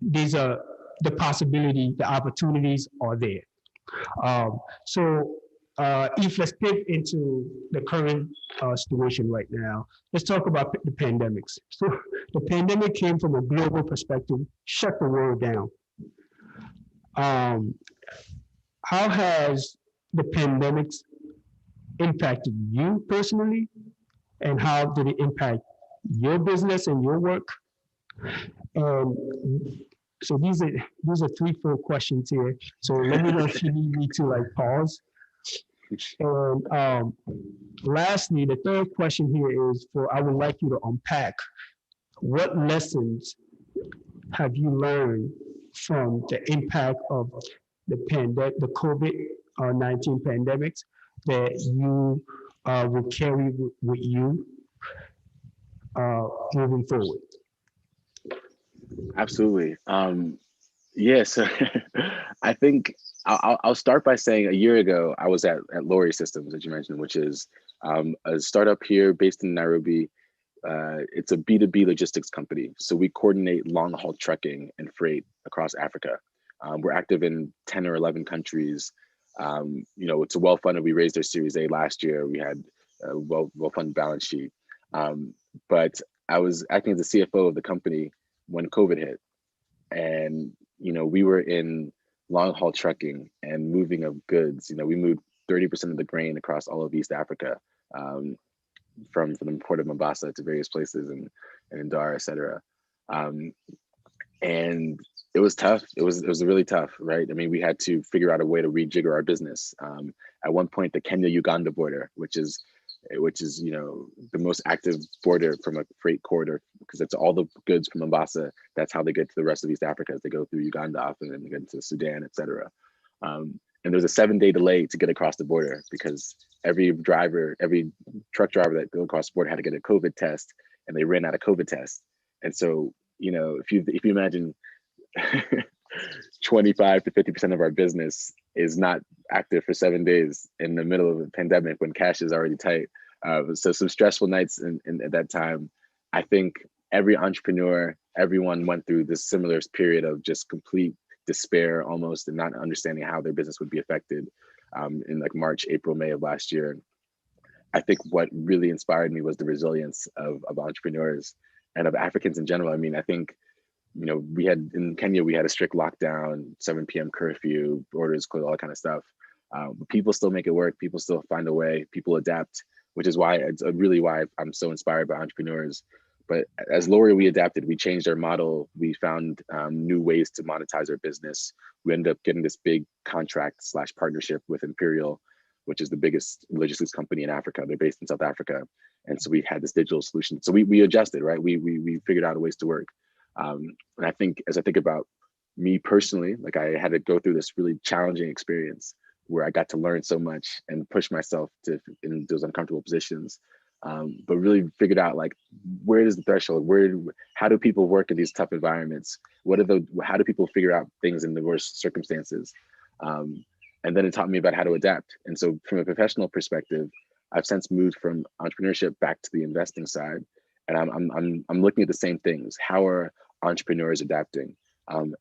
these are the possibility, the opportunities are there. If let's pivot into the current situation right now, let's talk about the pandemics. So the pandemic came from a global perspective, shut the world down. How has the pandemics impacted you personally, and how did it impact your business and your work? So these are 3-4 questions here. So let me know if you need me to pause. And lastly, the third question here is I would like you to unpack what lessons have you learned from the impact of the COVID-19 pandemics that you will carry with you moving forward? Absolutely. So I think I'll start by saying a year ago, I was at Lori Systems, as you mentioned, which is a startup here based in Nairobi. It's a B2B logistics company. So we coordinate long haul trucking and freight across Africa. We're active in 10 or 11 countries. It's a well-funded. We raised our Series A last year. We had a well-funded balance sheet. But I was acting as the CFO of the company when COVID hit. And, we were in long haul trucking and moving of goods. We moved 30% of the grain across all of East Africa, from the port of Mombasa to various places in Dar, et cetera. And it was tough. It was really tough, right? I mean, we had to figure out a way to rejigger our business. At one point, the Kenya-Uganda border, which is the most active border from a freight corridor, because it's all the goods from Mombasa. That's how they get to the rest of East Africa, as they go through Uganda often, and they get into Sudan, et cetera. And there was a 7-day delay to get across the border, because every truck driver that go across the border had to get a COVID test, and they ran out of COVID tests. And so, if you imagine 25 to 50% of our business is not active for 7 days in the middle of a pandemic when cash is already tight. So some stressful nights at that time. I think every entrepreneur, everyone went through this similar period of just complete despair almost, and not understanding how their business would be affected in March, April, May of last year. I think what really inspired me was the resilience of entrepreneurs and of Africans in general. I mean, I think, in Kenya, we had a strict lockdown, 7 p.m. curfew, borders closed, all that kind of stuff. But people still make it work. People still find a way. People adapt, which is why why I'm so inspired by entrepreneurs. But as Lori, we adapted, we changed our model. We found new ways to monetize our business. We ended up getting this big contract slash partnership with Imperial, which is the biggest logistics company in Africa. They're based in South Africa. And so we had this digital solution. So we adjusted, right? We figured out ways to work. And I think, as I think about me personally, like I had to go through this really challenging experience where I got to learn so much and push myself to in those uncomfortable positions. But really figured out like, where is the threshold? How do people work in these tough environments? How do people figure out things in the worst circumstances? And then it taught me about how to adapt. And so from a professional perspective, I've since moved from entrepreneurship back to the investing side. And I'm looking at the same things. How are entrepreneurs adapting?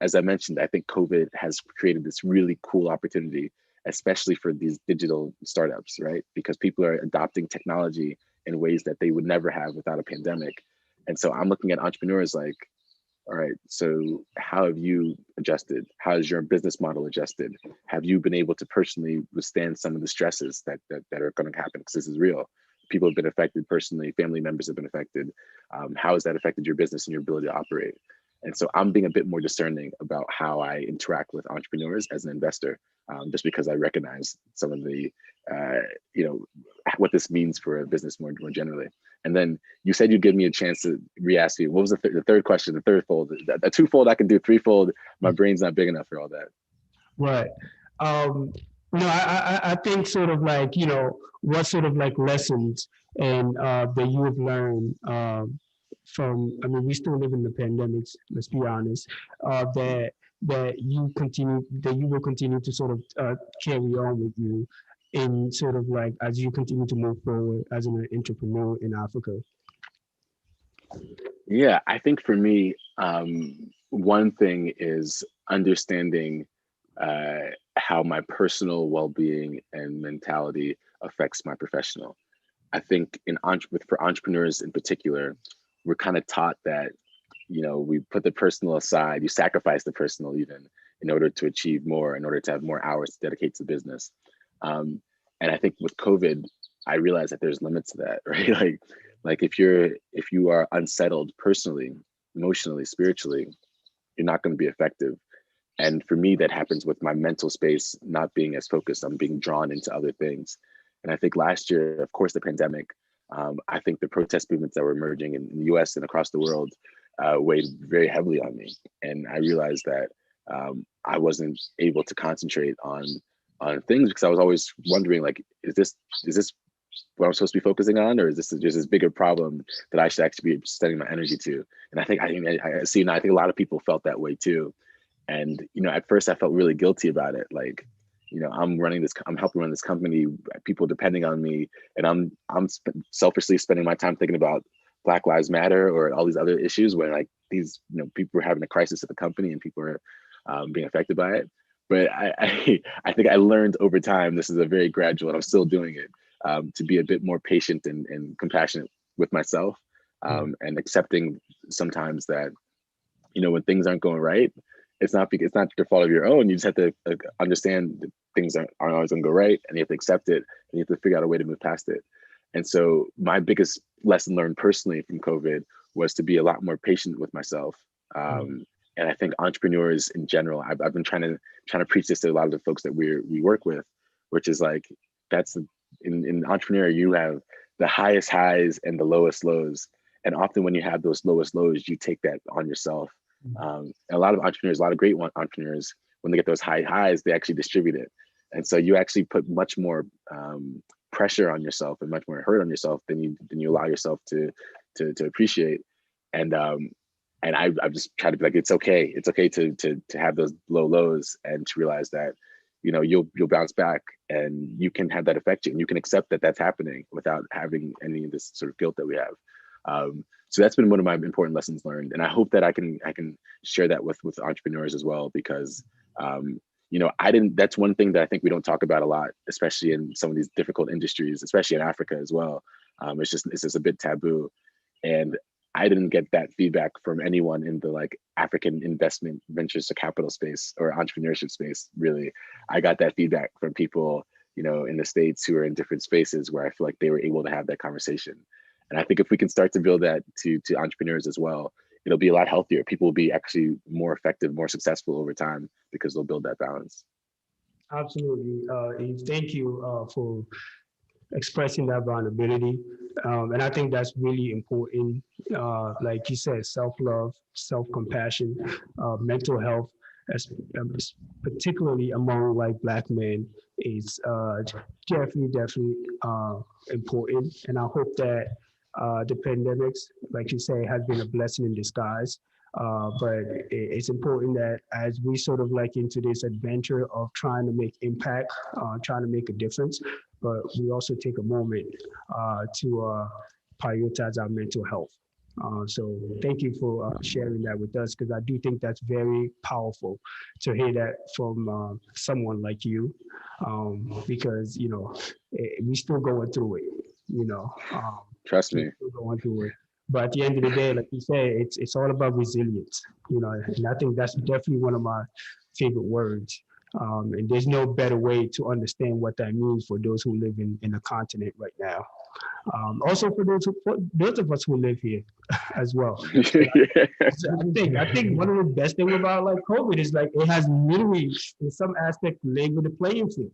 As I mentioned, I think COVID has created this really cool opportunity, especially for these digital startups, right? Because people are adopting technology in ways that they would never have without a pandemic. And so I'm looking at entrepreneurs like, all right, so how have you adjusted? How has your business model adjusted? Have you been able to personally withstand some of the stresses that are going to happen? Because this is real. People have been affected personally, family members have been affected. How has that affected your business and your ability to operate? And so I'm being a bit more discerning about how I interact with entrepreneurs as an investor, just because I recognize some of the, what this means for a business more generally. And then you said you'd give me a chance to re-ask you. What was the third question, the third fold? The twofold I can do, threefold, my brain's not big enough for all that. Right. I think sort of like, what sort of like lessons and that you have learned from, I mean, we still live in the pandemics, let's be honest, that you will continue to sort of carry on with you in sort of like, as you continue to move forward as an entrepreneur in Africa. Yeah, I think for me, one thing is understanding how my personal well-being and mentality affects my professional. I think for entrepreneurs in particular, we're kind of taught that, we put the personal aside, you sacrifice the personal even in order to achieve more, in order to have more hours to dedicate to business. And I think with COVID, I realized that there's limits to that, right? Like if you are unsettled personally, emotionally, spiritually, you're not going to be effective. And for me, that happens with my mental space not being as focused. I'm being drawn into other things. And I think last year, of course, the pandemic, I think the protest movements that were emerging in the US and across the world weighed very heavily on me. And I realized that I wasn't able to concentrate on things because I was always wondering, like, is this what I'm supposed to be focusing on, or is this just this bigger problem that I should actually be spending my energy to? And I see now, I think a lot of people felt that way too. And, at first I felt really guilty about it. Like, I'm helping run this company, people depending on me, and I'm selfishly spending my time thinking about Black Lives Matter or all these other issues where like these, people are having a crisis at the company and people are being affected by it. But I think I learned over time, this is a very gradual, and I'm still doing it, to be a bit more patient and compassionate with myself, and accepting sometimes that, when things aren't going right, it's not the fault of your own. You just have to understand that things aren't always going to go right, and you have to accept it, and you have to figure out a way to move past it. And so my biggest lesson learned personally from COVID was to be a lot more patient with myself. And I think entrepreneurs in general, I've been trying to preach this to a lot of the folks that we work with, which is like, in entrepreneur, you have the highest highs and the lowest lows. And often when you have those lowest lows, you take that on yourself. And a lot of entrepreneurs, a lot of great entrepreneurs, when they get those high highs, they actually distribute it. And so you actually put much more pressure on yourself and much more hurt on yourself than you allow yourself to appreciate. And I've just tried to be like, it's okay to have those low lows, and to realize that, you'll bounce back, and you can have that affect you, and you can accept that that's happening without having any of this sort of guilt that we have. So that's been one of my important lessons learned, and I hope that I can share that with entrepreneurs as well, because that's one thing that I think we don't talk about a lot, especially in some of these difficult industries, especially in Africa as well. It's just a bit taboo, and I didn't get that feedback from anyone in the like African investment ventures to capital space or entrepreneurship space. Really, I got that feedback from people, in the States who are in different spaces where I feel like they were able to have that conversation. And I think if we can start to build that to entrepreneurs as well, it'll be a lot healthier. People will be actually more effective, more successful over time because they'll build that balance. Absolutely. Eve, thank you for expressing that vulnerability. And I think that's really important. Like you said, self-love, self-compassion, mental health, as, particularly among like Black men, is definitely important. And I hope that the pandemics, like you say, has been a blessing in disguise. But it's important that as we sort of like into this adventure of trying to make impact, trying to make a difference, but we also take a moment to prioritize our mental health. So thank you for sharing that with us, because I do think that's very powerful to hear that from someone like you, because we still going through it. Trust me. Still going through it. But at the end of the day, like you say, it's all about resilience. And I think that's definitely one of my favorite words. And there's no better way to understand what that means for those who live in the continent right now. Also for those of us who live here as well. I think one of the best things about like COVID is like it has literally in some aspect leveled the playing field.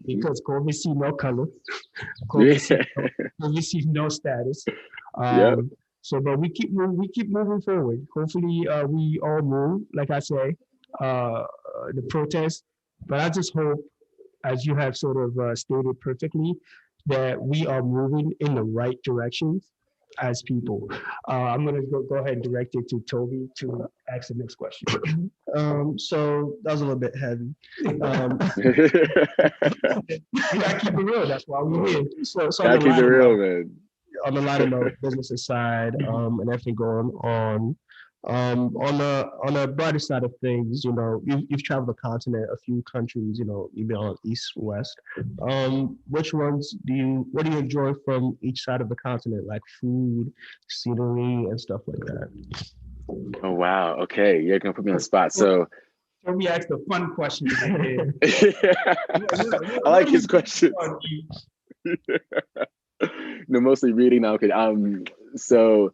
Because COVID sees no color, COVID sees no status. Yeah. But we keep moving forward. Hopefully, we all move, like I say, the protest. But I just hope, as you have sort of stated perfectly, that we are moving in the right directions as people. I'm going to go ahead and direct it to Toby to ask the next question. So that was a little bit heavy. We gotta keep it real. That's why we're here. So Gotta keep it real, man. On the lighter note, business aside, and everything going on. On the brighter side of things, you've traveled the continent, a few countries, you've been on east, west. What do you enjoy from each side of the continent, like food, scenery, and stuff like that? Oh wow. Okay, you're gonna put me on the spot. So let me ask the fun question. I like his question. No, mostly reading now. Okay. So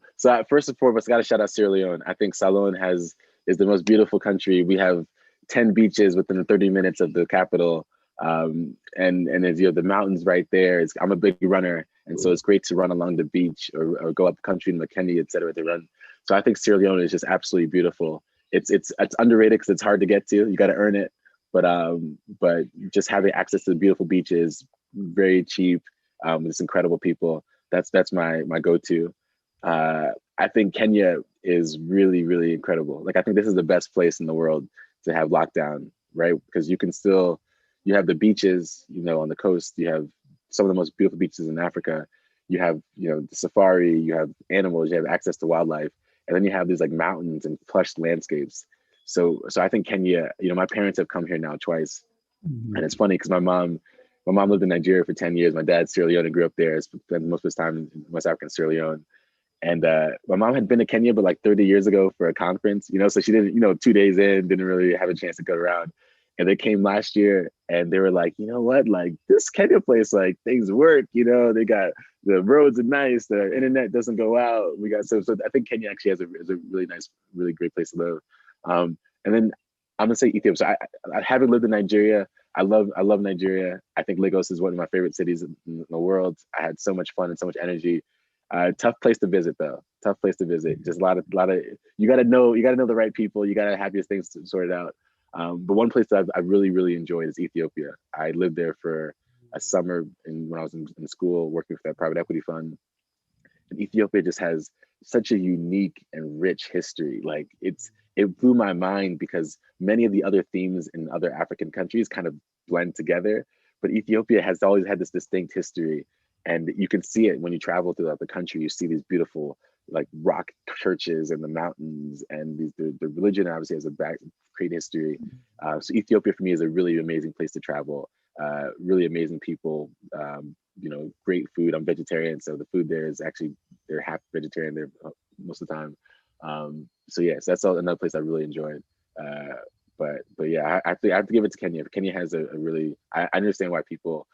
first and foremost, I gotta shout out Sierra Leone. I think Salone is the most beautiful country. We have 10 beaches within 30 minutes of the capital. And as the mountains right there. I'm a big runner, and so it's great to run along the beach or go up country in Kenya, et cetera, to run. So I think Sierra Leone is just absolutely beautiful. It's underrated because it's hard to get to. You got to earn it, but just having access to the beautiful beaches, very cheap, with incredible people. That's my go-to. I think Kenya is really, really incredible. Like I think this is the best place in the world to have lockdown, right? Because you have the beaches, on the coast. You have some of the most beautiful beaches in Africa. You have, the safari, you have animals, you have access to wildlife. And then you have these like mountains and plush landscapes. So I think Kenya, my parents have come here now twice. Mm-hmm. And it's funny because my mom lived in Nigeria for 10 years. My dad, Sierra Leone, grew up there, spent most of his time in West Africa and Sierra Leone. And my mom had been to Kenya, but like 30 years ago for a conference, so she didn't, 2 days in, didn't really have a chance to go around. And they came last year and they were like, you know what, like this Kenya place, like things work, they got the roads are nice, the internet doesn't go out. We got, so I think Kenya actually is a really nice, really great place to live. And then I'm gonna say Ethiopia. So I haven't lived in Nigeria. I love Nigeria. I think Lagos is one of my favorite cities in the world. I had so much fun and so much energy. Tough place to visit though. Tough place to visit. Just a lot of you gotta know the right people. You gotta have your things sorted out. But one place that I really, really enjoyed is Ethiopia. I lived there for a summer when I was in school working for that private equity fund. And Ethiopia just has such a unique and rich history. Like it blew my mind because many of the other themes in other African countries kind of blend together. But Ethiopia has always had this distinct history. And you can see it when you travel throughout the country. You see these beautiful like rock churches and the mountains, and the religion obviously has a great history. So Ethiopia for me is a really amazing place to travel. Really amazing people. Great food. I'm vegetarian, so the food there is actually they're half vegetarian there most of the time. So that's another place I really enjoyed. But yeah, I have to give it to Kenya. Kenya has a really I understand why people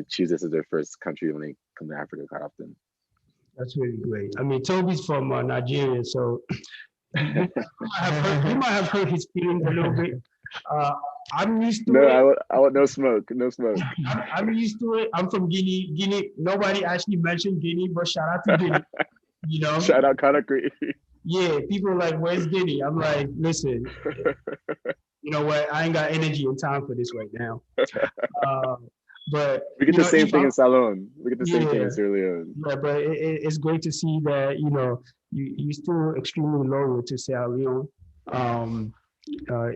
choose this as their first country when they come to Africa quite often. That's really great. I mean, Toby's from Nigeria, so you might have hurt his feelings a little bit. I'm used to No, it. I want no smoke, no smoke. I'm used to it. I'm from Guinea. Guinea. Nobody actually mentioned Guinea, but shout out to Guinea. You know, Shout out Conakry. yeah. People are like, "Where's Guinea?" I'm like, "Listen, you know what? I ain't got energy and time for this right now." Uh, but We get you the know, same if thing I'm, in Salone. We get the same thing yeah, in Sierra Leone. yeah. But it's great to see that you still extremely loyal to Sierra Leone. Um,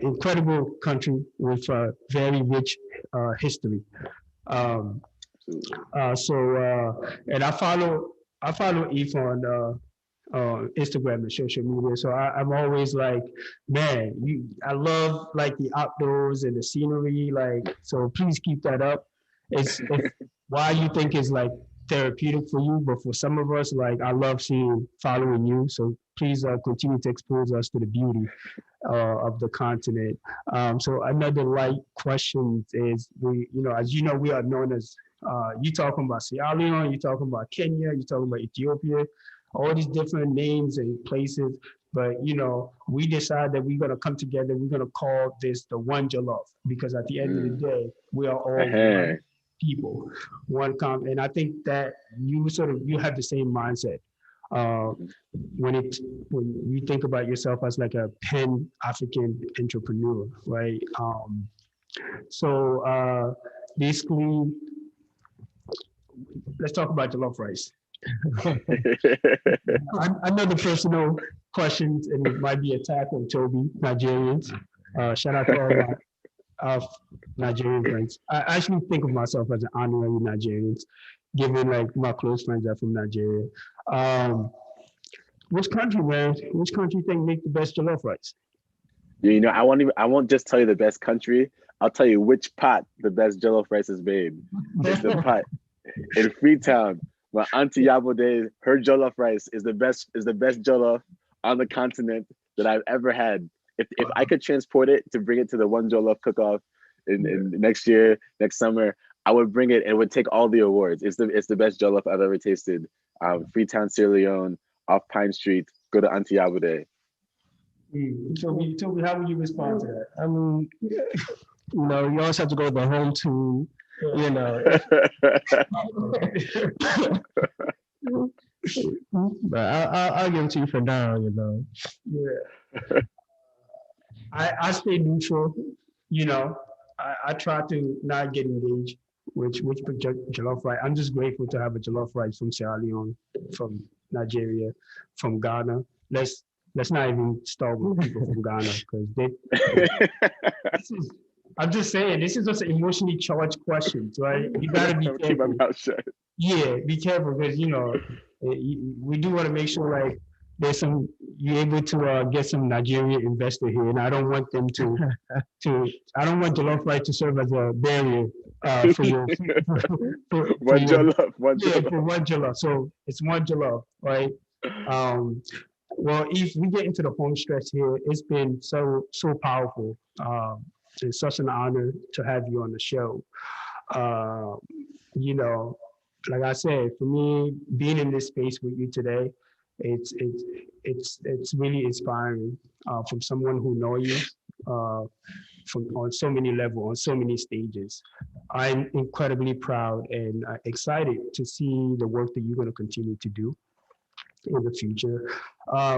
Incredible country with very rich history. Um, Absolutely. and I follow Eve on Instagram and social media. So I'm always like, man, I love like the outdoors and the scenery. Like, so please keep that up. It's why you think it's like therapeutic for you, but for some of us, like I love following you. So please continue to expose us to the beauty of the continent. So another light question is, as you know, we are known as, you talking about Sierra Leone, you talking about Kenya, you talking about Ethiopia, all these different names and places. But we decide that we're gonna come together. We're gonna call this the One Jollof, because at the end of the day, we are all one people, and I think that you have the same mindset. Uh, when you think about yourself as like a Pan African entrepreneur, right? So basically, let's talk about jollof rice. Another personal questions, and it might be a attack on Toby, Nigerians. Shout out to all my Nigerian friends. I actually think of myself as an honorary Nigerian, given like my close friends are from Nigeria. Um, which country, man? Which country you think make the best jollof rice? I won't just tell you the best country. I'll tell you which pot the best jollof rice is made. It's the pot in Freetown. My auntie Yabode, her jollof rice is the best jollof on the continent that I've ever had. If I could transport it to bring it to the One Jollof cook-off in next year, next summer, I would bring it and it would take all the awards. It's the best jollof I've ever tasted. Freetown, Sierra Leone, off Pine Street. Go to Auntie Yabode. Toby, how would you respond to that? I mean, you always have to go with the home to, but I'll give it to you for now. Yeah. I stay neutral. I try to not get engaged which jollof rice. I'm just grateful to have a jollof rice from Sierra Leone, from Nigeria, from Ghana. Let's not even start with people from Ghana, because I'm just saying, this is just an emotionally charged question, right? You gotta be careful. Keep my mouth shut. Yeah, be careful, because we do want to make sure like you're able to get some Nigerian investor here, and I don't want them I don't want jollof rice to serve as a barrier for your One jollof. For One Jollof. So it's One Jollof, right? Well, if we get into the home stretch here, it's been so powerful. It's such an honor to have you on the show. You know, like I said, for me, being in this space with you today, it's really inspiring from someone who knows you from on so many levels, on so many stages. I'm incredibly proud and excited to see the work that you're going to continue to do in the future.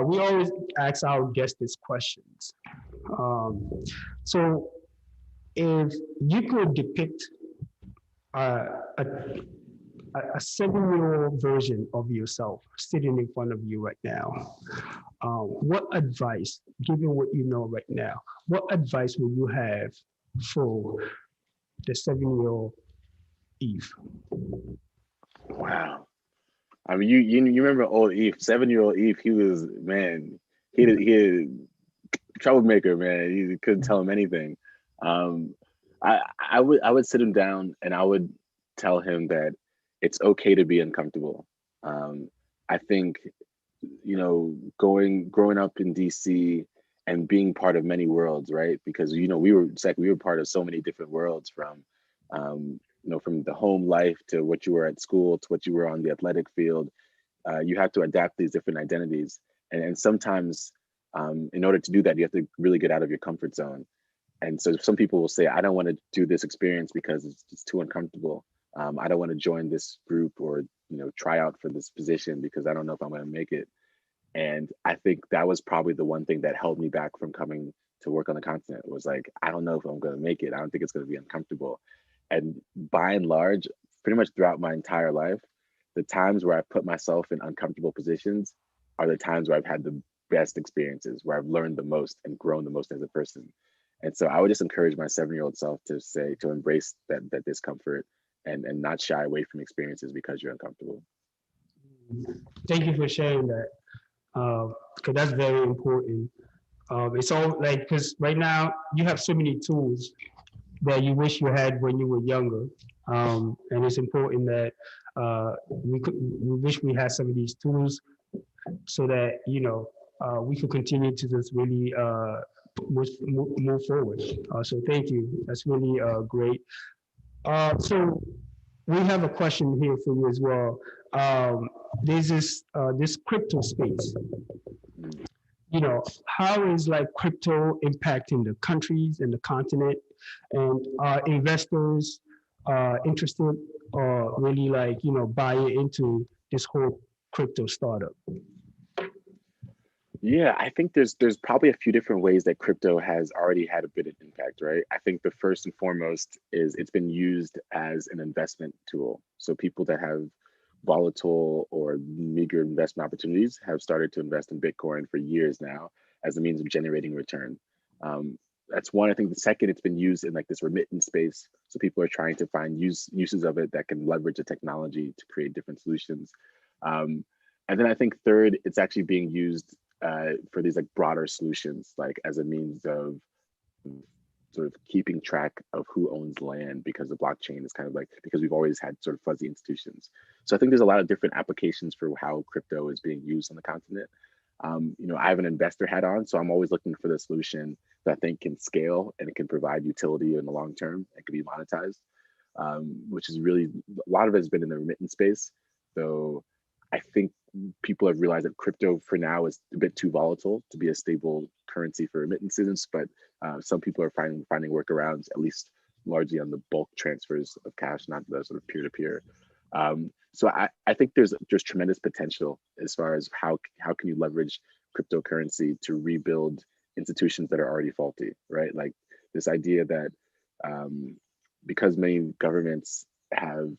We always ask our guests these questions. So, if you could depict uh, a, a 7-year-old version of yourself sitting in front of you right now, what advice, given what you know right now, what advice will you have for the 7-year-old Eve? Wow. I mean, you remember old Eve, 7-year-old Eve. He was, man. He troublemaker, man. You couldn't tell him anything. I would sit him down and I would tell him that it's okay to be uncomfortable. I think, growing up in DC and being part of many worlds, right? Because we were part of so many different worlds, from from the home life to what you were at school to what you were on the athletic field. you have to adapt these different identities. And sometimes in order to do that, you have to really get out of your comfort zone. And so some people will say, I don't want to do this experience because it's too uncomfortable. I don't want to join this group or, try out for this position because I don't know if I'm going to make it. And I think that was probably the one thing that held me back from coming to work on the continent, was like, I don't know if I'm going to make it. I don't think it's going to be uncomfortable. And by and large, pretty much throughout my entire life, the times where I put myself in uncomfortable positions are the times where I've had the best experiences, where I've learned the most and grown the most as a person. And so I would just encourage my 7-year-old self to embrace that discomfort and not shy away from experiences because you're uncomfortable. Thank you for sharing that, because that's very important. It's all like, because right now you have so many tools that you wish you had when you were younger, and it's important that we wish we had some of these tools so that we could continue to just really move forward. So thank you. That's really great. So we have a question here for you as well. There's this crypto space. How is like crypto impacting the countries and the continent, and are investors interested or really buying into this whole crypto startup? Yeah, I think there's probably a few different ways that crypto has already had a bit of impact, right? I think the first and foremost is it's been used as an investment tool. So people that have volatile or meager investment opportunities have started to invest in Bitcoin for years now as a means of generating return. That's one. I think the second, it's been used in like this remittance space. So people are trying to find uses of it that can leverage the technology to create different solutions. And then I think third, it's actually being used for these like broader solutions, like as a means of sort of keeping track of who owns land, because the blockchain is kind of like, because we've always had sort of fuzzy institutions. So I think there's a lot of different applications for how crypto is being used on the continent. I have an investor hat on, so I'm always looking for the solution that I think can scale and it can provide utility in the long term and can be monetized, which is really, a lot of it has been in the remittance space. So I think people have realized that crypto for now is a bit too volatile to be a stable currency for remittances, but some people are finding workarounds, at least largely on the bulk transfers of cash, not the sort of peer-to-peer. So I think there's tremendous potential as far as how can you leverage cryptocurrency to rebuild institutions that are already faulty, right? Like this idea that because many governments have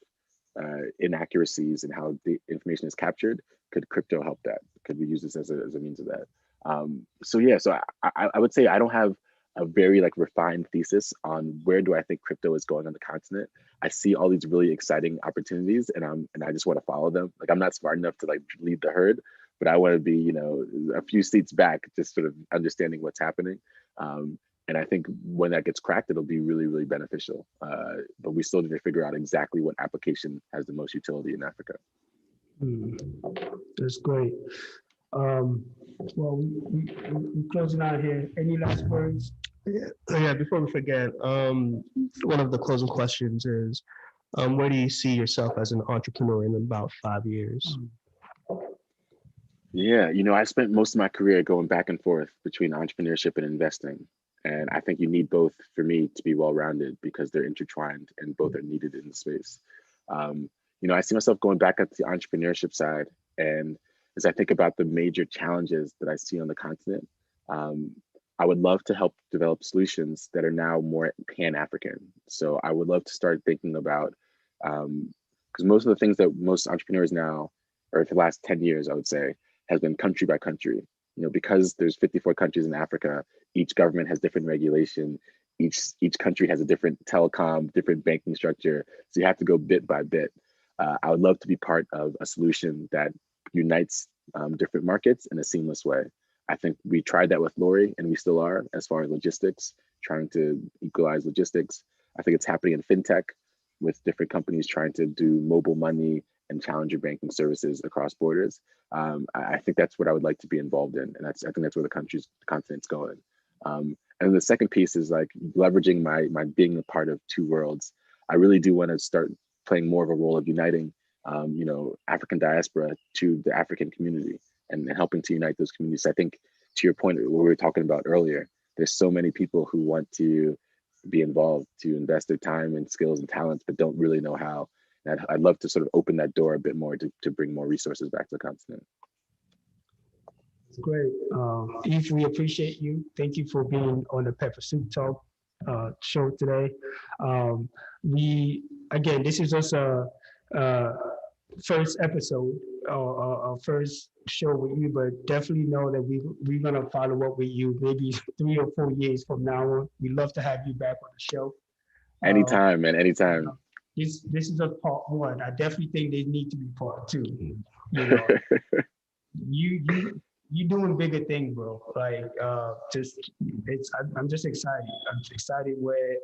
inaccuracies in how the information is captured, could crypto help that? Could we use this as a means of that? So I would say I don't have a very like refined thesis on where do I think crypto is going on the continent. I see all these really exciting opportunities, and I just want to follow them. Like I'm not smart enough to like lead the herd, but I want to be a few seats back, just sort of understanding what's happening. And I think when that gets cracked, it'll be really, really beneficial. But we still need to figure out exactly what application has the most utility in Africa. That's great. Well, we're closing out here. Any last words? Yeah, before we forget, one of the closing questions is, where do you see yourself as an entrepreneur in about 5 years? Yeah, I spent most of my career going back and forth between entrepreneurship and investing. And I think you need both for me to be well-rounded, because they're intertwined and both are needed in the space. I see myself going back at the entrepreneurship side. And as I think about the major challenges that I see on the continent, I would love to help develop solutions that are now more pan-African. So I would love to start thinking about, because most of the things that most entrepreneurs now, or for the last 10 years, I would say, has been country by country. Because there's 54 countries in Africa, each government has different regulation. Each country has a different telecom, different banking structure. So you have to go bit by bit. I would love to be part of a solution that unites different markets in a seamless way. I think we tried that with Lori, and we still are, as far as logistics, trying to equalize logistics. I think it's happening in Fintech, with different companies trying to do mobile money and challenger banking services across borders. I think that's what I would like to be involved in, and I think that's where the continent's going. And the second piece is like leveraging my being a part of two worlds. I really do want to start playing more of a role of uniting African diaspora to the African community, and helping to unite those communities. I think to your point, what we were talking about earlier, there's so many people who want to be involved, to invest their time and skills and talents, but don't really know how. And I'd love to sort of open that door a bit more to bring more resources back to the continent. It's great. Eve, we appreciate you. Thank you for being on the Pepper Soup Talk show today. This is just a first episode or first show with you, but definitely know that we're gonna follow up with you maybe 3 or 4 years from now on. We'd love to have you back on the show. Anytime, man, anytime. This is just part one. I definitely think there need to be part two. You doing bigger things, bro. Like I'm just excited. I'm excited where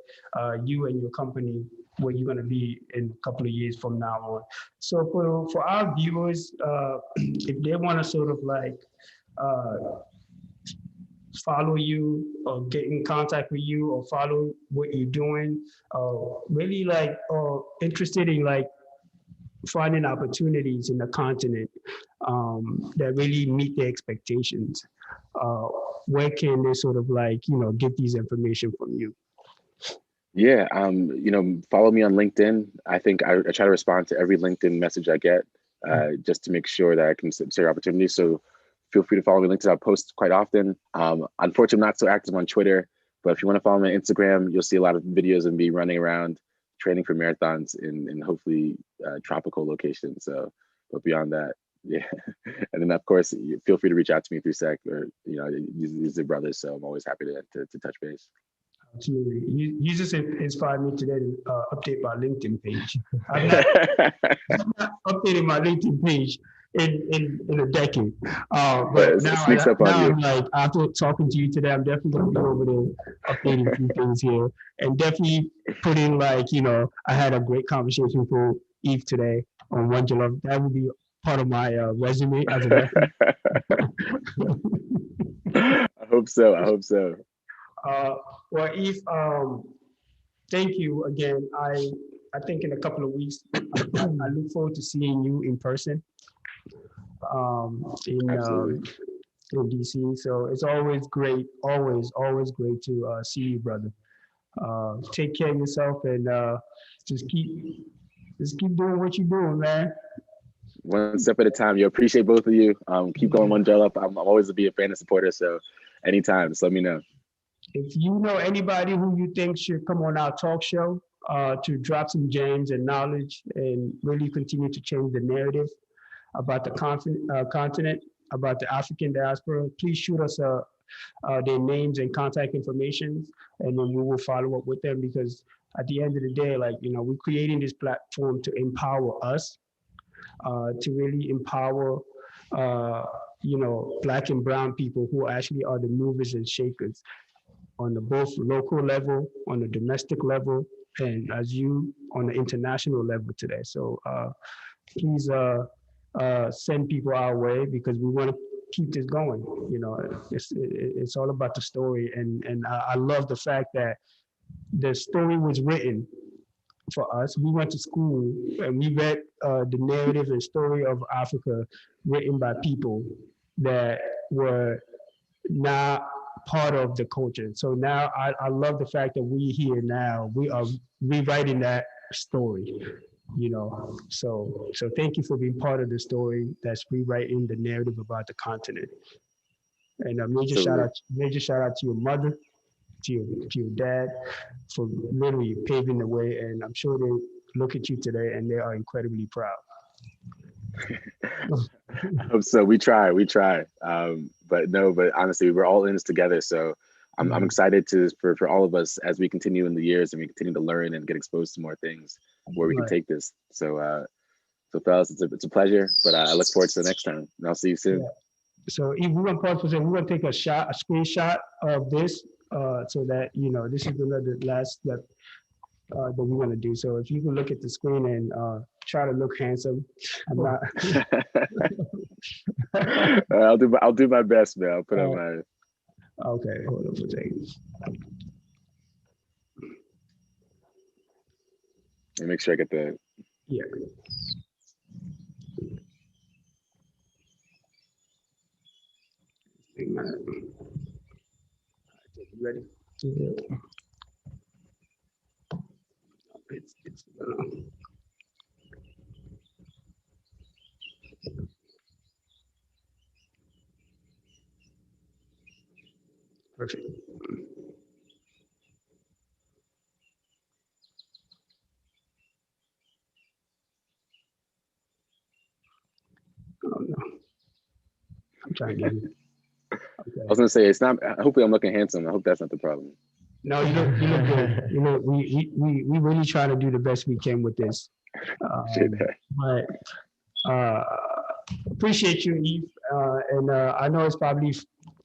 you and your company, where you're gonna be in a couple of years from now on. So for our viewers, if they want to sort of like follow you or get in contact with you or follow what you're doing, really like interested in like finding opportunities in the continent that really meet their expectations, where can they sort of like, get these information from you? Yeah, follow me on LinkedIn. I think I try to respond to every LinkedIn message I get, just to make sure that I can consider opportunities. So feel free to follow me on LinkedIn. I post quite often. Unfortunately, I'm not so active on Twitter, but if you want to follow me on Instagram, you'll see a lot of videos of me running around, training for marathons in hopefully tropical locations. So, but beyond that, yeah. And then of course, feel free to reach out to me through SEC or, these are brothers. So I'm always happy to touch base. Absolutely. You just inspired me today to update my LinkedIn page. I'm not updating my LinkedIn page in a decade. But now I'm like, after talking to you today, I'm definitely going to be over there updating a few things here, and definitely put in like, I had a great conversation for Eve today on One Jello. That would be part of my resume as a reference. I hope so. Well, Eve, thank you again. I think in a couple of weeks, I look forward to seeing you in person in DC. So it's always great, always great to see you, brother. Take care of yourself and just keep doing what you're doing, man. One step at a time. You appreciate both of you. Keep going, One Jello. I'm always be a fan and supporter. So anytime, just let me know. If you know anybody who you think should come on our talk show to drop some gems and knowledge and really continue to change the narrative about the continent, about the African diaspora, please shoot us their names and contact information, and then we will follow up with them, because at the end of the day, like, we're creating this platform to empower us, to really empower, Black and brown people who actually are the movers and shakers on the both local level, on the domestic level, and as you on the international level today. So please send people our way, because we want to keep this going. It's all about the story, and I love the fact that the story was written for us. We went to school and we read the narrative and story of Africa written by people that were not part of the culture. So now I love the fact that we here now, we are rewriting that story, So thank you for being part of the story that's rewriting the narrative about the continent. And a major shout out to your mother, to your dad, for literally paving the way. And I'm sure they look at you today and they are incredibly proud. I hope so. We try. But honestly, we're all in this together. So I'm excited for all of us as we continue in the years and we continue to learn and get exposed to more things where we can take this. So fellas, it's a pleasure, but I look forward to the next time, and I'll see you soon. Yeah. So if we're gonna take a screenshot of this, so that this is the last step that we're gonna do. So if you can look at the screen and try to look handsome. I'm not. I'll do my best, man. I'll put on my. Okay, hold on for a second. Make sure I get the. Yeah. You ready? Yeah. It's perfect. Oh no, I'm trying to get it. I Okay. was gonna say it's not. Hopefully, I'm looking handsome. I hope that's not the problem. No, you look good. You know, we really try to do the best we can with this. Shit. But appreciate you, Eve. And I know it's probably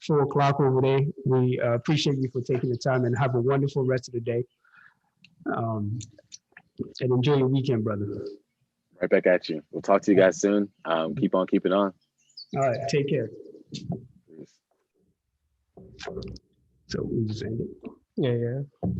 4 o'clock over there. We appreciate you for taking the time and have a wonderful rest of the day. And enjoy your weekend, brother. Right back at you. We'll talk to you guys soon. Keep on keeping on. All right, take care. Peace. So we just end it. Yeah.